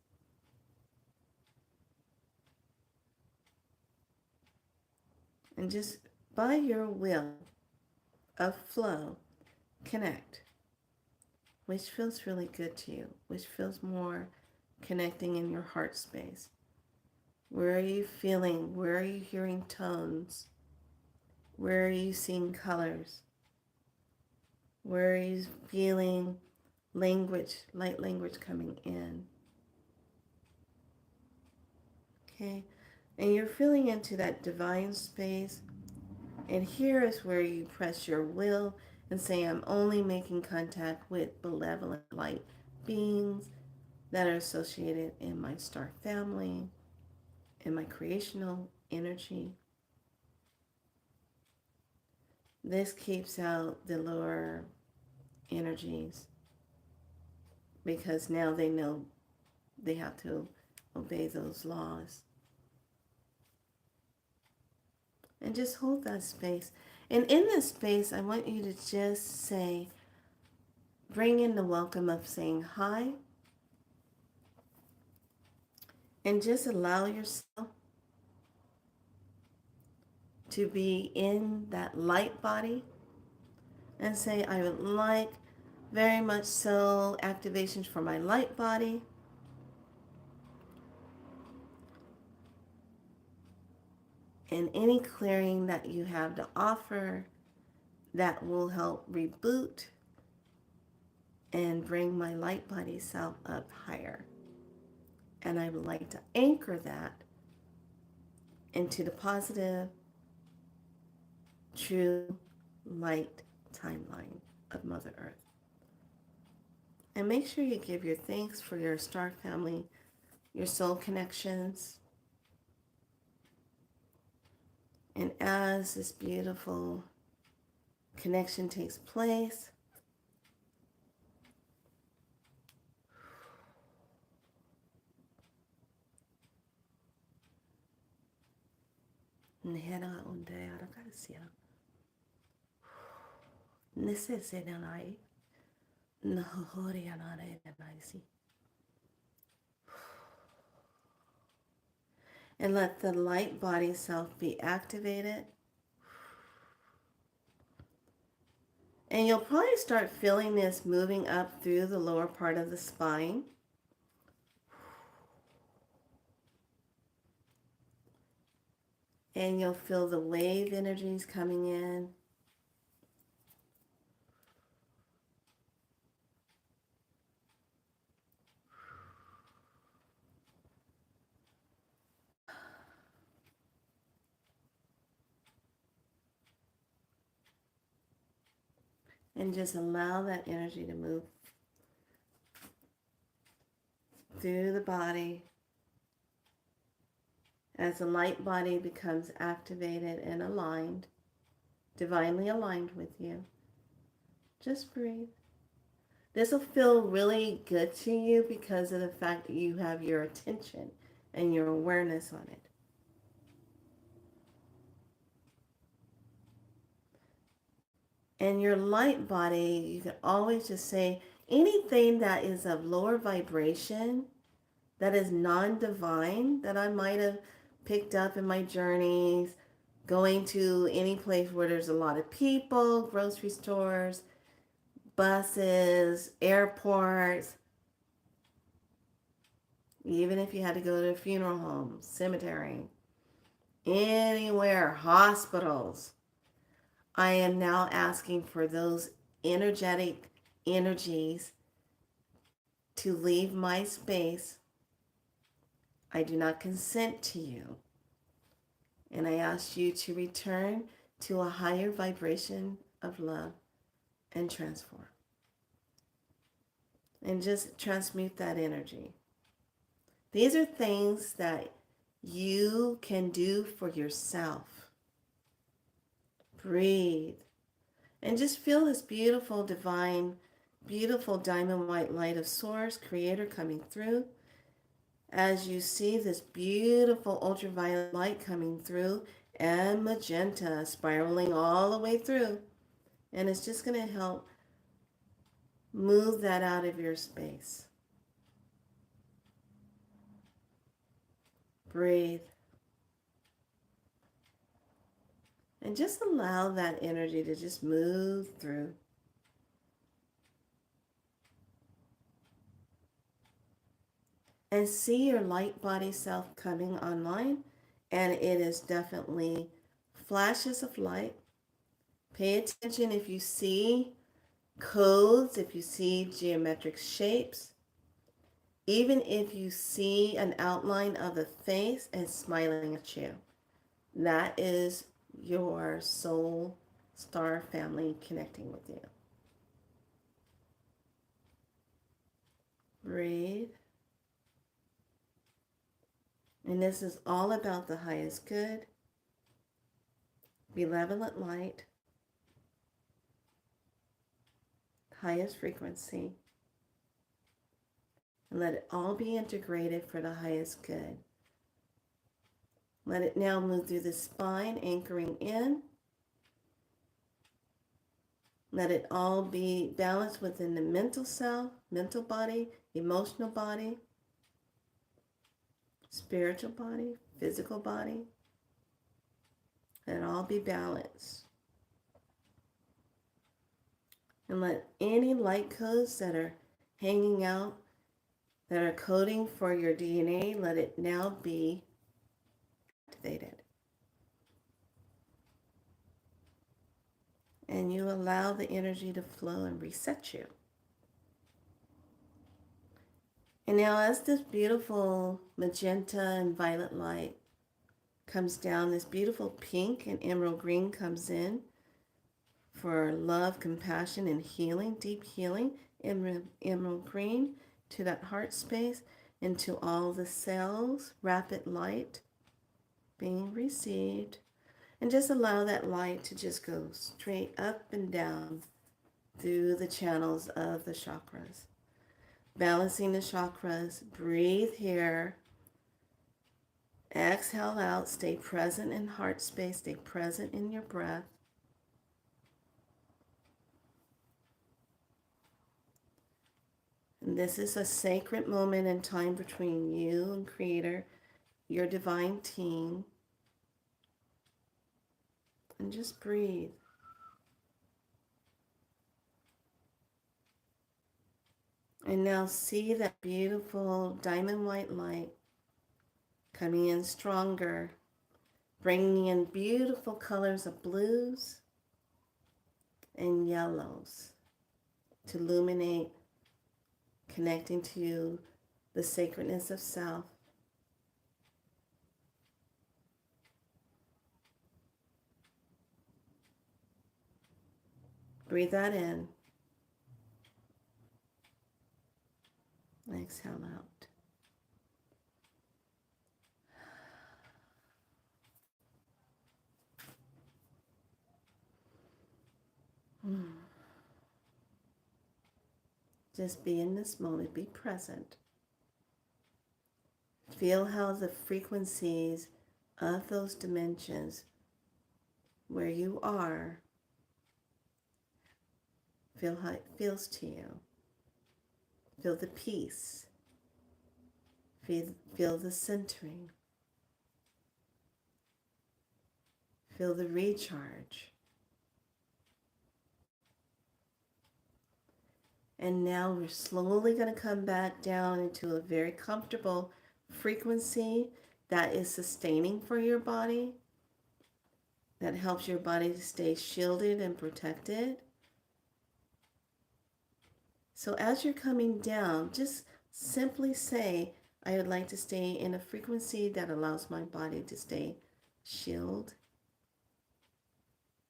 And just by your will of flow, connect. Which feels really good to you? Which feels more connecting in your heart space? Where are you feeling? Where are you hearing tones? Where are you seeing colors? Where are you feeling language, light language coming in? Okay, and you're feeling into that divine space. And here is where you press your will and say, I'm only making contact with benevolent light beings that are associated in my star family, in my creational energy. This keeps out the lower energies because now they know they have to obey those laws. And just hold that space. And in this space, I want you to just say, bring in the welcome of saying hi. And just allow yourself to be in that light body. And say, I would like very much so activations for my light body. And any clearing that you have to offer that will help reboot and bring my light body self up higher. And I would like to anchor that into the positive, true light timeline of Mother Earth. And make sure you give your thanks for your star family, your soul connections. And as this beautiful connection takes place, and let the light body self be activated. And you'll probably start feeling this moving up through the lower part of the spine. And you'll feel the wave energies coming in. And just allow that energy to move through the body as the light body becomes activated and aligned, divinely aligned with you. Just breathe. This will feel really good to you because of the fact that you have your attention and your awareness on it. And your light body, you can always just say anything that is of lower vibration, that is non-divine, that I might have picked up in my journeys, going to any place where there's a lot of people, grocery stores, buses, airports. Even if you had to go to a funeral home, cemetery, anywhere, hospitals, I am now asking for those energetic energies to leave my space. I do not consent to you. And I ask you to return to a higher vibration of love and transform. And just transmute that energy. These are things that you can do for yourself. Breathe. And just feel this beautiful, divine, beautiful diamond white light of Source, Creator coming through. As you see this beautiful ultraviolet light coming through and magenta spiraling all the way through. And it's just going to help move that out of your space. Breathe. And just allow that energy to just move through. And see your light body self coming online. And it is definitely flashes of light. Pay attention if you see codes, if you see geometric shapes, even if you see an outline of a face and smiling at you. That is your soul star family connecting with you. Breathe. And this is all about the highest good, benevolent light, highest frequency, and let it all be integrated for the highest good. Let it now move through the spine, anchoring in. Let it all be balanced within the mental self, mental body, emotional body, spiritual body, physical body. Let it all be balanced. And let any light codes that are hanging out, that are coding for your DNA, let it now be activated. And you allow the energy to flow and reset you. And now as this beautiful magenta and violet light comes down, this beautiful pink and emerald green comes in for love, compassion, and healing, deep healing. Emerald green to that heart space, into all the cells, rapid light being received. And just allow that light to just go straight up and down through the channels of the chakras. Balancing the chakras. Breathe here. Exhale out. Stay present in heart space. Stay present in your breath. And this is a sacred moment in time between you and Creator, your divine team. And just breathe. And now see that beautiful diamond white light coming in stronger, bringing in beautiful colors of blues and yellows to illuminate, connecting to the sacredness of self. Breathe that in. Exhale out. Just be in this moment. Be present. Feel how the frequencies of those dimensions where you are, feel how it feels to you. Feel the peace. Feel the centering. Feel the recharge. And now we're slowly going to come back down into a very comfortable frequency that is sustaining for your body, that helps your body to stay shielded and protected. So as you're coming down, just simply say, I would like to stay in a frequency that allows my body to stay shielded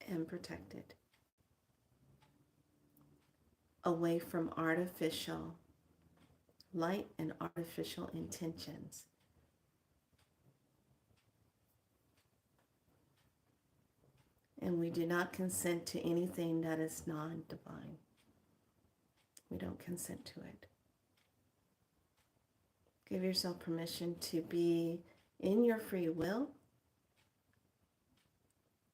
and protected, away from artificial light and artificial intentions. And we do not consent to anything that is non-divine. We don't consent to it. Give yourself permission to be in your free will.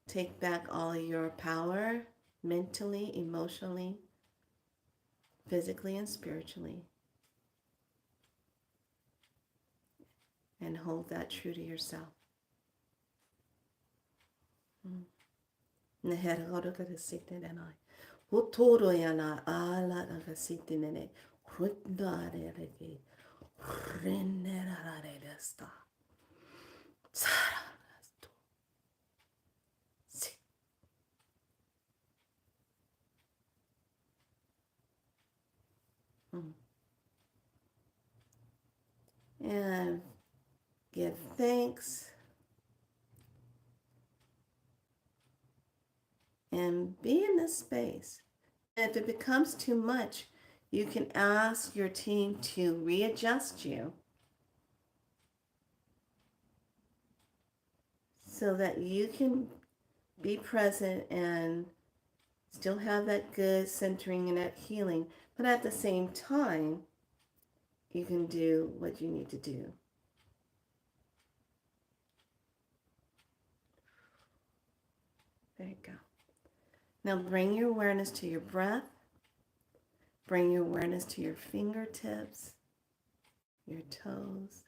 Take back all your power, mentally, emotionally, physically, and spiritually. And hold that true to yourself. And give thanks and be in this space. And if it becomes too much, you can ask your team to readjust you so that you can be present and still have that good centering and that healing, but at the same time, you can do what you need to do. There you go. Now bring your awareness to your breath. Bring your awareness to your fingertips, your toes.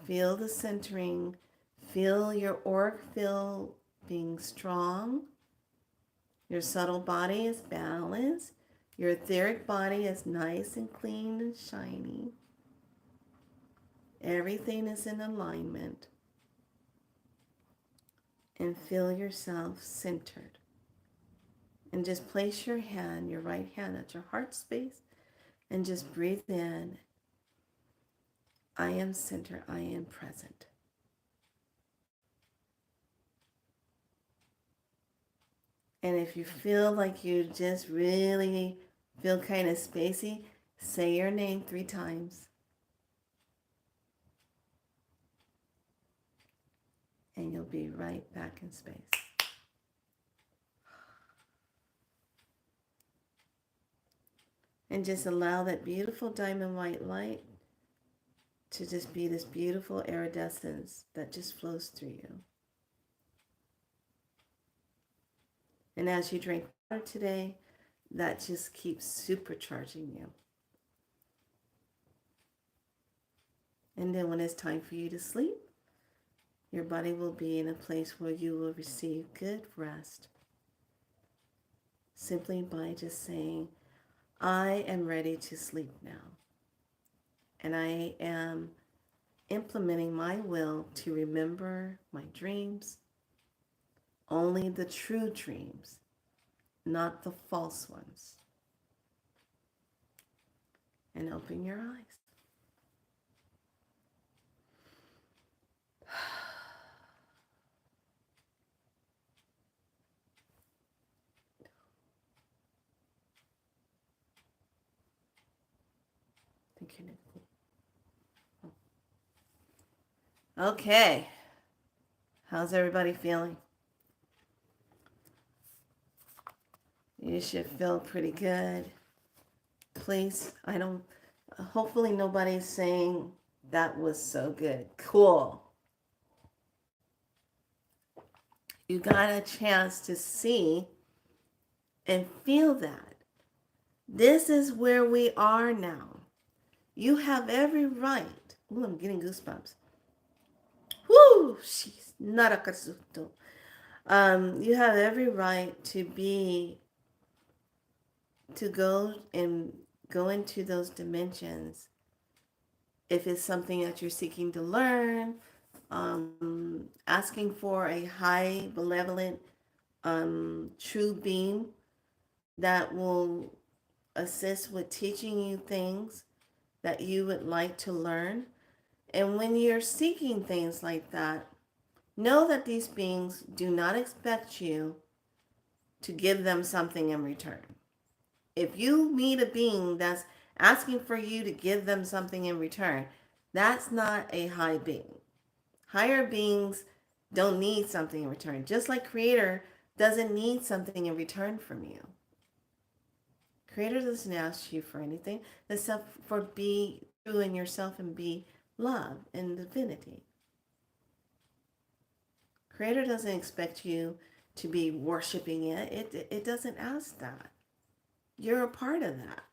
Feel the centering. Feel your auric field being strong. Your subtle body is balanced. Your etheric body is nice and clean and shiny. Everything is in alignment. And feel yourself centered. And just place your hand, your right hand at your heart space, and just breathe in. I am centered. I am present. And if you feel like you just really feel kind of spacey, say your name 3 times. And you'll be right back in space. And just allow that beautiful diamond white light to just be this beautiful iridescence that just flows through you. And as you drink water today, that just keeps supercharging you. And then when it's time for you to sleep, your body will be in a place where you will receive good rest. Simply by just saying, I am ready to sleep now. And I am implementing my will to remember my dreams, only the true dreams, not the false ones. And open your eyes. Thank you, Nicole. Okay. How's everybody feeling? You should feel pretty good. Please, hopefully nobody's saying that was so good. Cool. You got a chance to see and feel that. This is where we are now. You have every right. Ooh, I'm getting goosebumps. Woo! She's narakatsuto. You have every right to be to go into those dimensions if it's something that you're seeking to learn, asking for a high benevolent true being that will assist with teaching you things that you would like to learn. And when you're seeking things like that, know that these beings do not expect you to give them something in return. If you meet a being that's asking for you to give them something in return, that's not a high being. Higher beings don't need something in return. Just like Creator doesn't need something in return from you. Creator doesn't ask you for anything except for be true in yourself and be love and divinity. Creator doesn't expect you to be worshiping it. It doesn't ask that. You're a part of that.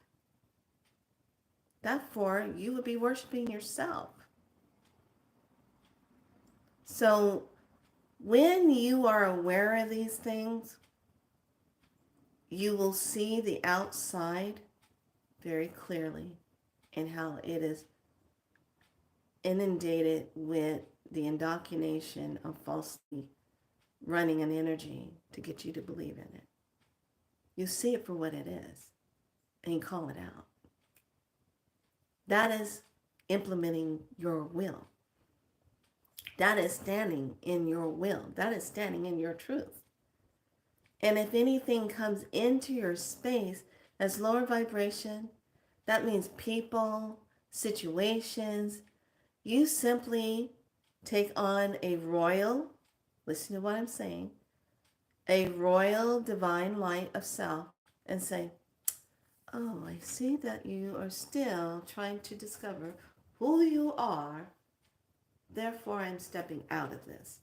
Therefore, you would be worshiping yourself. So when you are aware of these things, you will see the outside very clearly and how it is inundated with the indoctrination of falsely running an energy to get you to believe in it. You see it for what it is and you call it out. That is implementing your will. That is standing in your will. That is standing in your truth. And if anything comes into your space as lower vibration, that means people, situations, you simply take on a royal, listen to what I'm saying, a royal divine light of self and say, oh, I see that you are still trying to discover who you are. Therefore, I'm stepping out of this.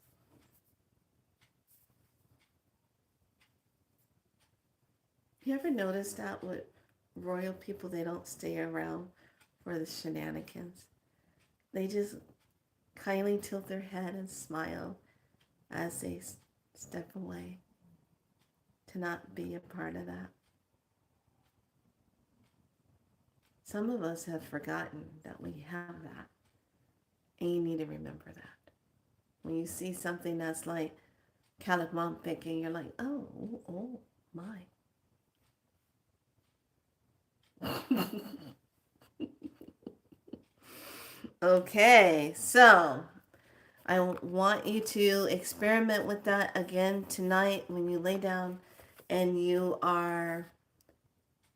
You ever notice that with royal people, they don't stay around for the shenanigans? They just kindly tilt their head and smile as they step away to not be a part of that. Some of us have forgotten that we have that. And you need to remember that. When you see something that's like Galactic and you're like, oh my. Okay, so I want you to experiment with that again tonight when you lay down and you are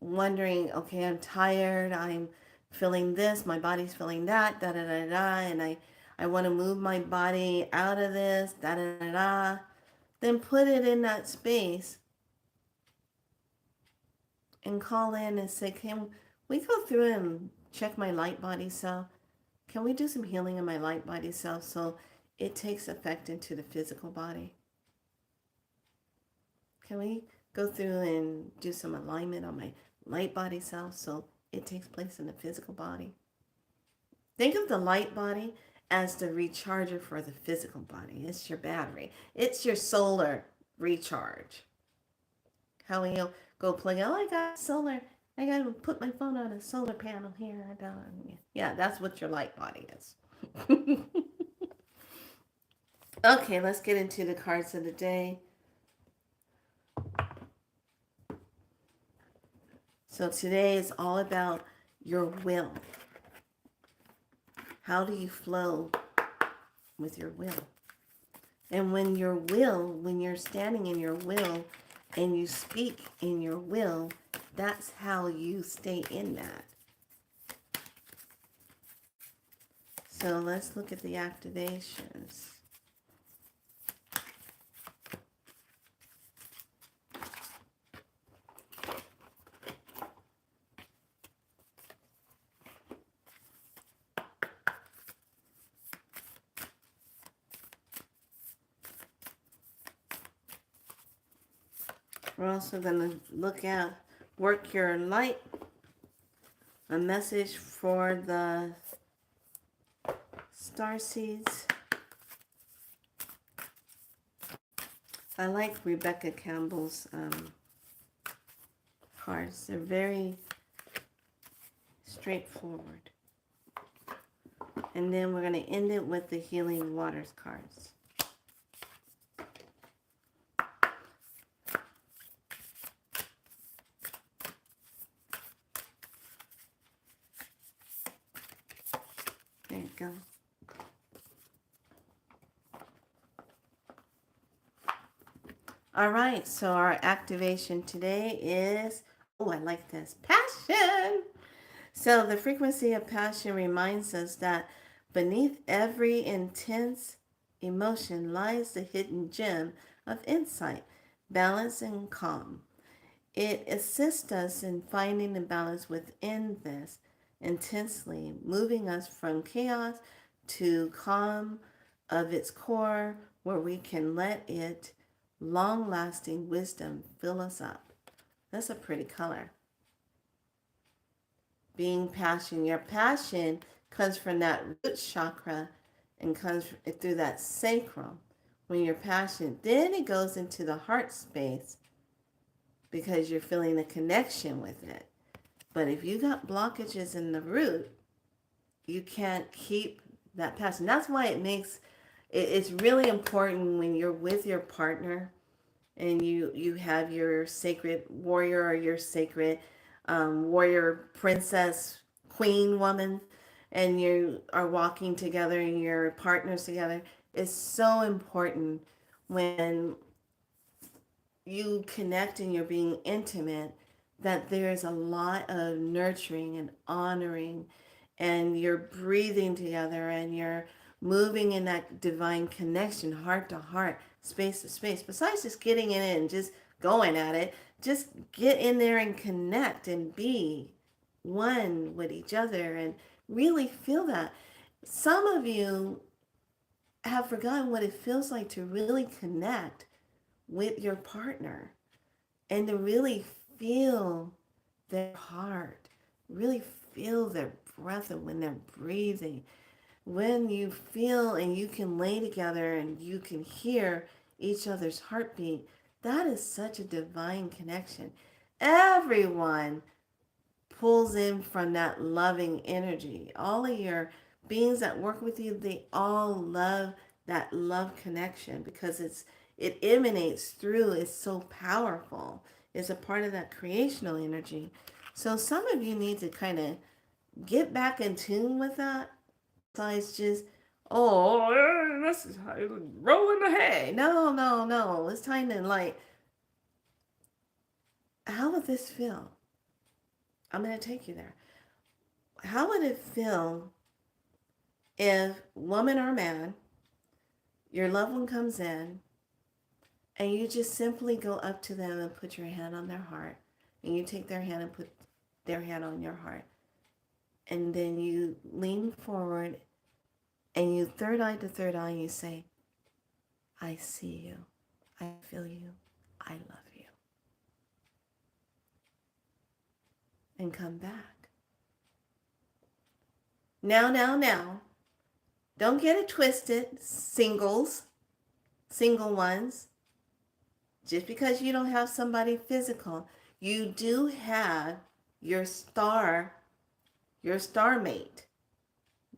wondering, okay, I'm tired, I'm feeling this, my body's feeling that, da da da da, and I want to move my body out of this, da da da da. Then put it in that space and call in and say, can we go through and check my light body self? Can we do some healing in my light body self so it takes effect into the physical body? Can we go through and do some alignment on my light body self so it takes place in the physical body? Think of the light body as the recharger for the physical body. It's your battery. It's your solar recharge. How we go plug in, oh, I got solar. I got to put my phone on a solar panel here. Yeah, that's what your light body is. Okay, let's get into the cards of the day. So today is all about your will. How do you flow with your will? And when you're standing in your will and you speak in your will, that's how you stay in that. So let's look at the activations. We're also going to look at work your light, a message for the starseeds. I like Rebecca Campbell's cards. They're very straightforward. And then we're going to end it with the Healing Waters cards. There you go. All right, so our activation today is, oh, I like this, passion. So the frequency of passion reminds us that beneath every intense emotion lies the hidden gem of insight, balance, and calm. It assists us in finding the balance within this intensely, moving us from chaos to calm of its core, where we can let it long-lasting wisdom fill us up. That's a pretty color. Being passion. Your passion comes from that root chakra and comes through that sacral. When you're passionate, then it goes into the heart space because you're feeling a connection with it. But if you got blockages in the root, you can't keep that passion. That's why it's really important when you're with your partner and you have your sacred warrior or your sacred warrior princess queen woman, and you are walking together and your partners together. It's so important when you connect and you're being intimate that there's a lot of nurturing and honoring, and you're breathing together and you're moving in that divine connection, heart to heart, space to space. Besides just getting in it and just going at it, just get in there and connect and be one with each other and really feel that. Some of you have forgotten what it feels like to really connect with your partner and to really feel their heart, really feel their breath and when they're breathing. When you feel and you can lay together and you can hear each other's heartbeat, that is such a divine connection. Everyone pulls in from that loving energy. All of your beings that work with you, they all love that love connection because it emanates through. It's so powerful. It's a part of that creational energy. So some of you need to kind of get back in tune with that. Besides just, oh, this is rolling the hay. No, no, no. It's time to how would this feel? I'm going to take you there. How would it feel if woman or man, your loved one comes in and you just simply go up to them and put your hand on their heart, and you take their hand and put their hand on your heart, and then you lean forward and you third eye to third eye and you say, I see you, I feel you, I love you. And come back. Now. Don't get it twisted, single ones. Just because you don't have somebody physical, you do have your mate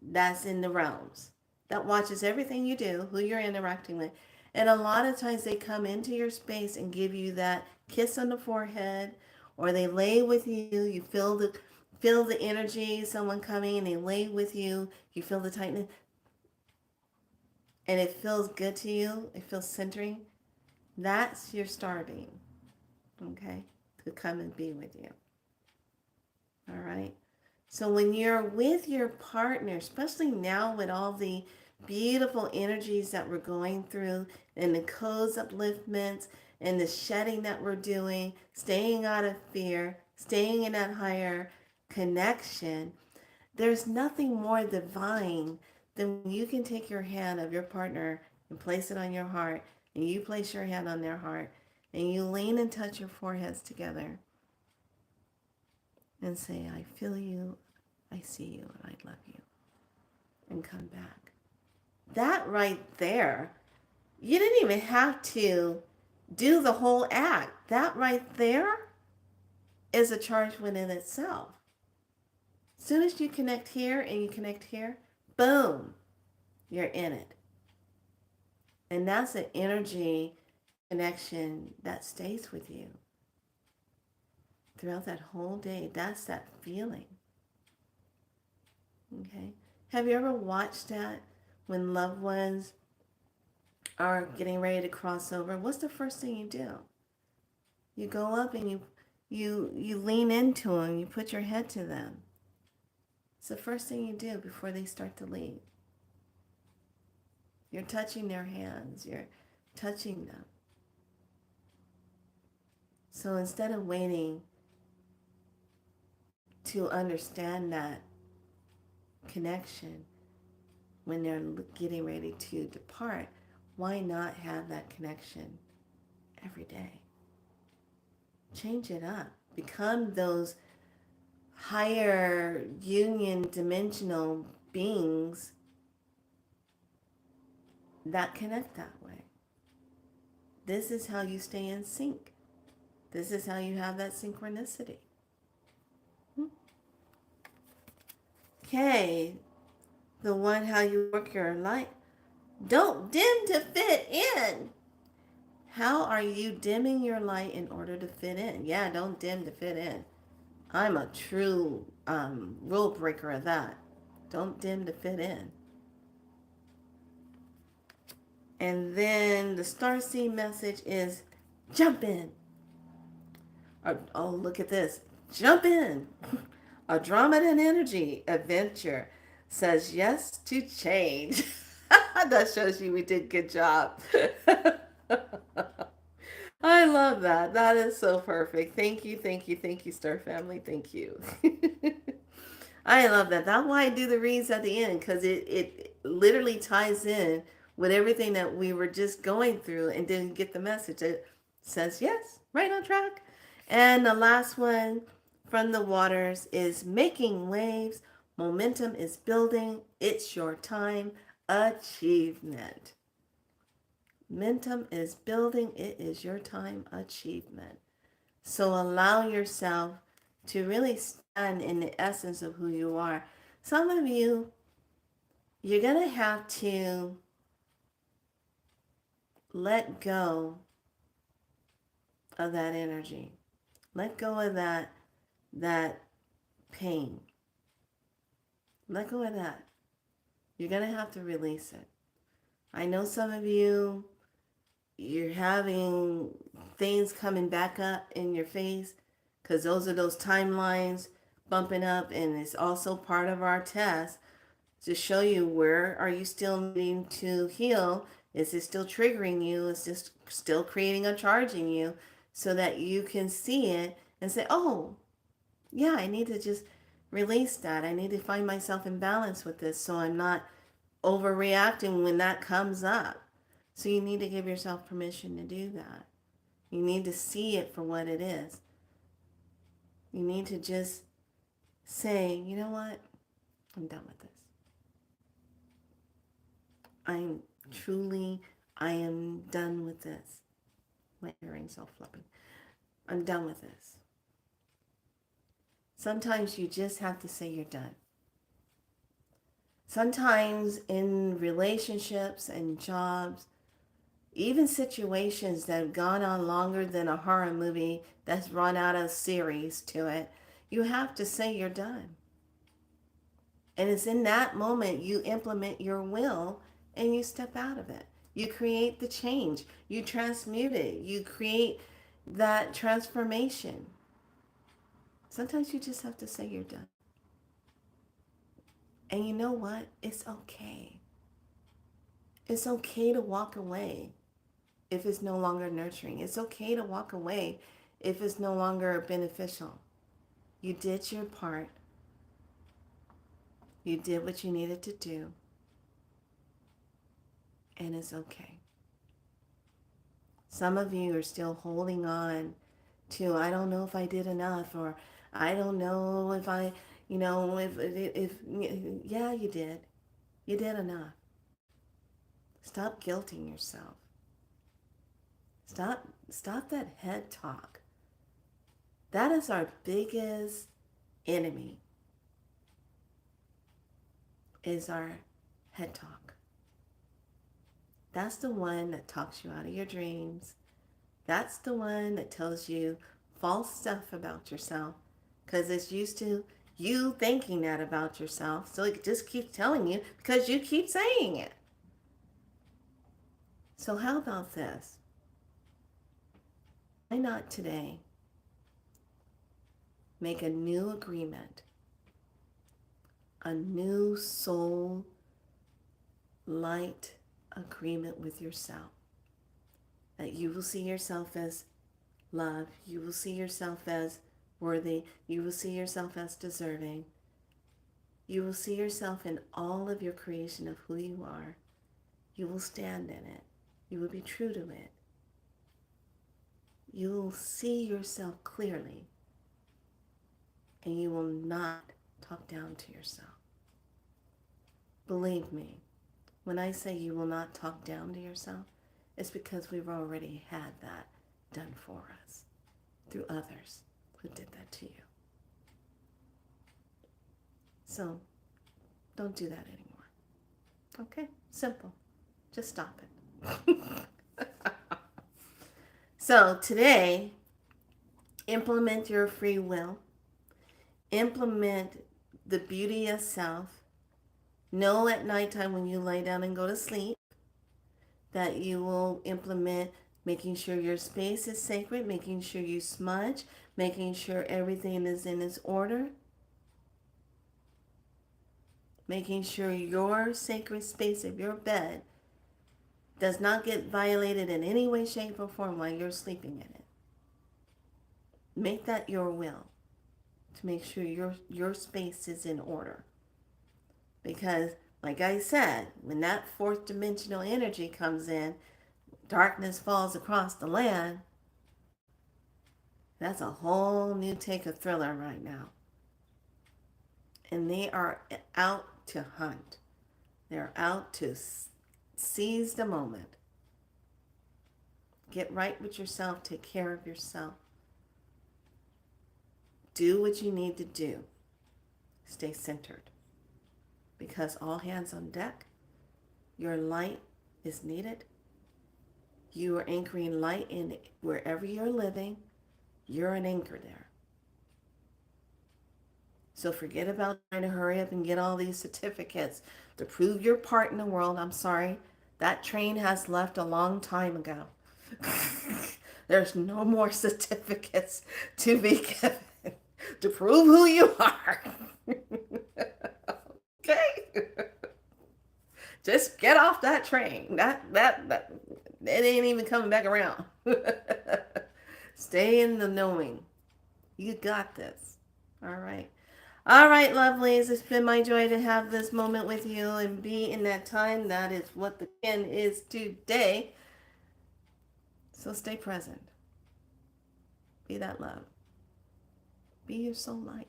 that's in the realms, that watches everything you do, who you're interacting with. And a lot of times they come into your space and give you that kiss on the forehead, or they lay with you. You feel the energy, someone coming and they lay with you. You feel the tightness. And it feels good to you. It feels centering. That's your star being, okay, to come and be with you. All right. So when you're with your partner, especially now with all the beautiful energies that we're going through and the codes upliftments and the shedding that we're doing, staying out of fear, staying in that higher connection, there's nothing more divine than when you can take your hand of your partner and place it on your heart, and you place your hand on their heart, and you lean and touch your foreheads together and say, I feel you, I see you, and I love you, and come back. That right there, you didn't even have to do the whole act. That right there is a charge within itself. As soon as you connect here and you connect here, boom, you're in it. And that's an energy connection that stays with you throughout that whole day. That's that feeling. Okay. Have you ever watched that when loved ones are getting ready to cross over? What's the first thing you do? You go up and you lean into them. You put your head to them. It's the first thing you do before they start to leave. You're touching their hands. You're touching them. So instead of waiting to understand that connection when they're getting ready to depart, why not have that connection every day? Change it up. Become those higher union dimensional beings that connect that way. This is how you stay in sync. This is how you have that synchronicity. Okay, the one how you work your light. Don't dim to fit in. How are you dimming your light in order to fit in? Yeah, don't dim to fit in. I'm a true rule breaker of that. Don't dim to fit in. And then the starseed message is jump in. Or, oh, look at this. Jump in. Andromeda energy adventure says yes to change. That shows you we did a good job. I love that. That is so perfect. Thank you, thank you, thank you, Star Family. Thank you. I love that. That's why I do the reads at the end, because it literally ties in with everything that we were just going through and didn't get the message. It says, yes, right on track. And the last one from the waters is making waves. Momentum is building. It's your time. Achievement. Momentum is building. It is your time. Achievement. So allow yourself to really stand in the essence of who you are. Some of you, you're going to have to let go of that energy. Let go of that pain. Let go of that. You're going to have to release it. I know some of you, you're having things coming back up in your face because those are those timelines bumping up, and it's also part of our test to show you where are you still needing to heal. Is it still triggering you? Is this still creating a charge in you so that you can see it and say, oh, yeah, I need to just release that. I need to find myself in balance with this so I'm not overreacting when that comes up. So you need to give yourself permission to do that. You need to see it for what it is. You need to just say, you know what? I'm done with this. I am done with this. My earrings all fluffy. I'm done with this. Sometimes you just have to say you're done. Sometimes in relationships and jobs, even situations that have gone on longer than a horror movie that's run out of series to it, you have to say you're done. And it's in that moment you implement your will and you step out of it. You create the change. You transmute it. You create that transformation. Sometimes you just have to say you're done. And you know what? It's okay. It's okay to walk away if it's no longer nurturing. It's okay to walk away if it's no longer beneficial. You did your part. You did what you needed to do. And it's okay. Some of you are still holding on to, I don't know if I did enough, or I don't know if I, yeah, you did. You did enough. Stop guilting yourself. Stop that head talk. That is our biggest enemy, is our head talk. That's the one that talks you out of your dreams. That's the one that tells you false stuff about yourself because it's used to you thinking that about yourself. So it just keeps telling you because you keep saying it. So how about this? Why not today make a new agreement, a new soul light agreement with yourself, that you will see yourself as love, you will see yourself as worthy, you will see yourself as deserving, you will see yourself in all of your creation of who you are. You will stand in it. You will be true to it. You will see yourself clearly, and you will not talk down to yourself. Believe me, when I say you will not talk down to yourself, it's because we've already had that done for us through others who did that to you. So don't do that anymore. Okay? Simple. Just stop it. So today, implement your free will. Implement the beauty of self. Know at nighttime when you lay down and go to sleep that you will implement making sure your space is sacred, making sure you smudge, making sure everything is in its order, making sure your sacred space of your bed does not get violated in any way, shape, or form while you're sleeping in it. Make that your will to make sure your space is in order. Because, like I said, when that fourth dimensional energy comes in, darkness falls across the land, that's a whole new take of Thriller right now. And they are out to hunt. They're out to seize the moment. Get right with yourself. Take care of yourself. Do what you need to do. Stay centered. Because all hands on deck. Your light is needed. You are anchoring light in wherever you're living. You're an anchor there. So forget about trying to hurry up and get all these certificates to prove your part in the world. I'm sorry. That train has left a long time ago. There's no more certificates to be given to prove who you are. Okay? Just get off that train. That it ain't even coming back around. Stay in the knowing. You got this. All right. All right, lovelies. It's been my joy to have this moment with you and be in that time. That is what the pen is today. So stay present. Be that love. Be your soul light.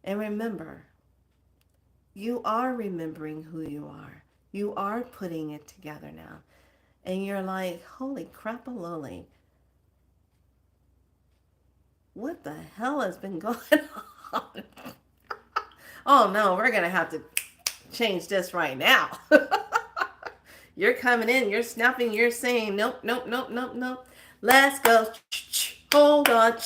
And remember, you are remembering who you are. You are putting it together now. And you're like, holy crap-a-loli. What the hell has been going on? Oh no, we're going to have to change this right now. You're coming in, you're snapping, you're saying, nope, nope, nope, nope, nope. Let's go. Hold on.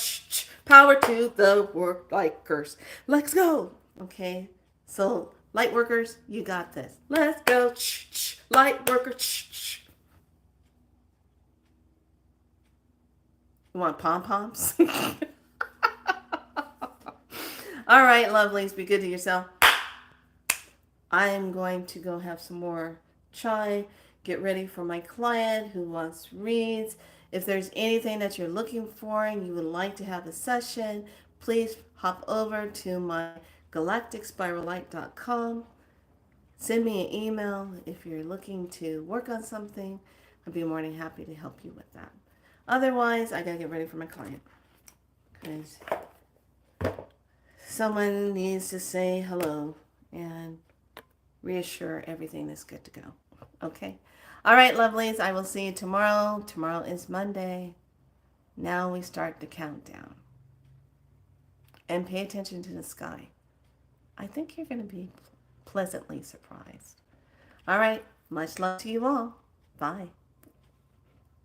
Power to the work lighters. Let's go. Okay. So, light workers, you got this. Let's go. Light workers. You want pom-poms? All right, lovelies, be good to yourself. I'm going to go have some more chai, get ready for my client who wants reads. If there's anything that you're looking for and you would like to have a session, please hop over to my galacticspirallight.com. Send me an email if you're looking to work on something. I'd be more than happy to help you with that. Otherwise, I gotta get ready for my client because someone needs to say hello and reassure everything is good to go. Okay? All right, lovelies. I will see you tomorrow. Tomorrow is Monday. Now we start the countdown. And pay attention to the sky. I think you're going to be pleasantly surprised. All right. Much love to you all. Bye.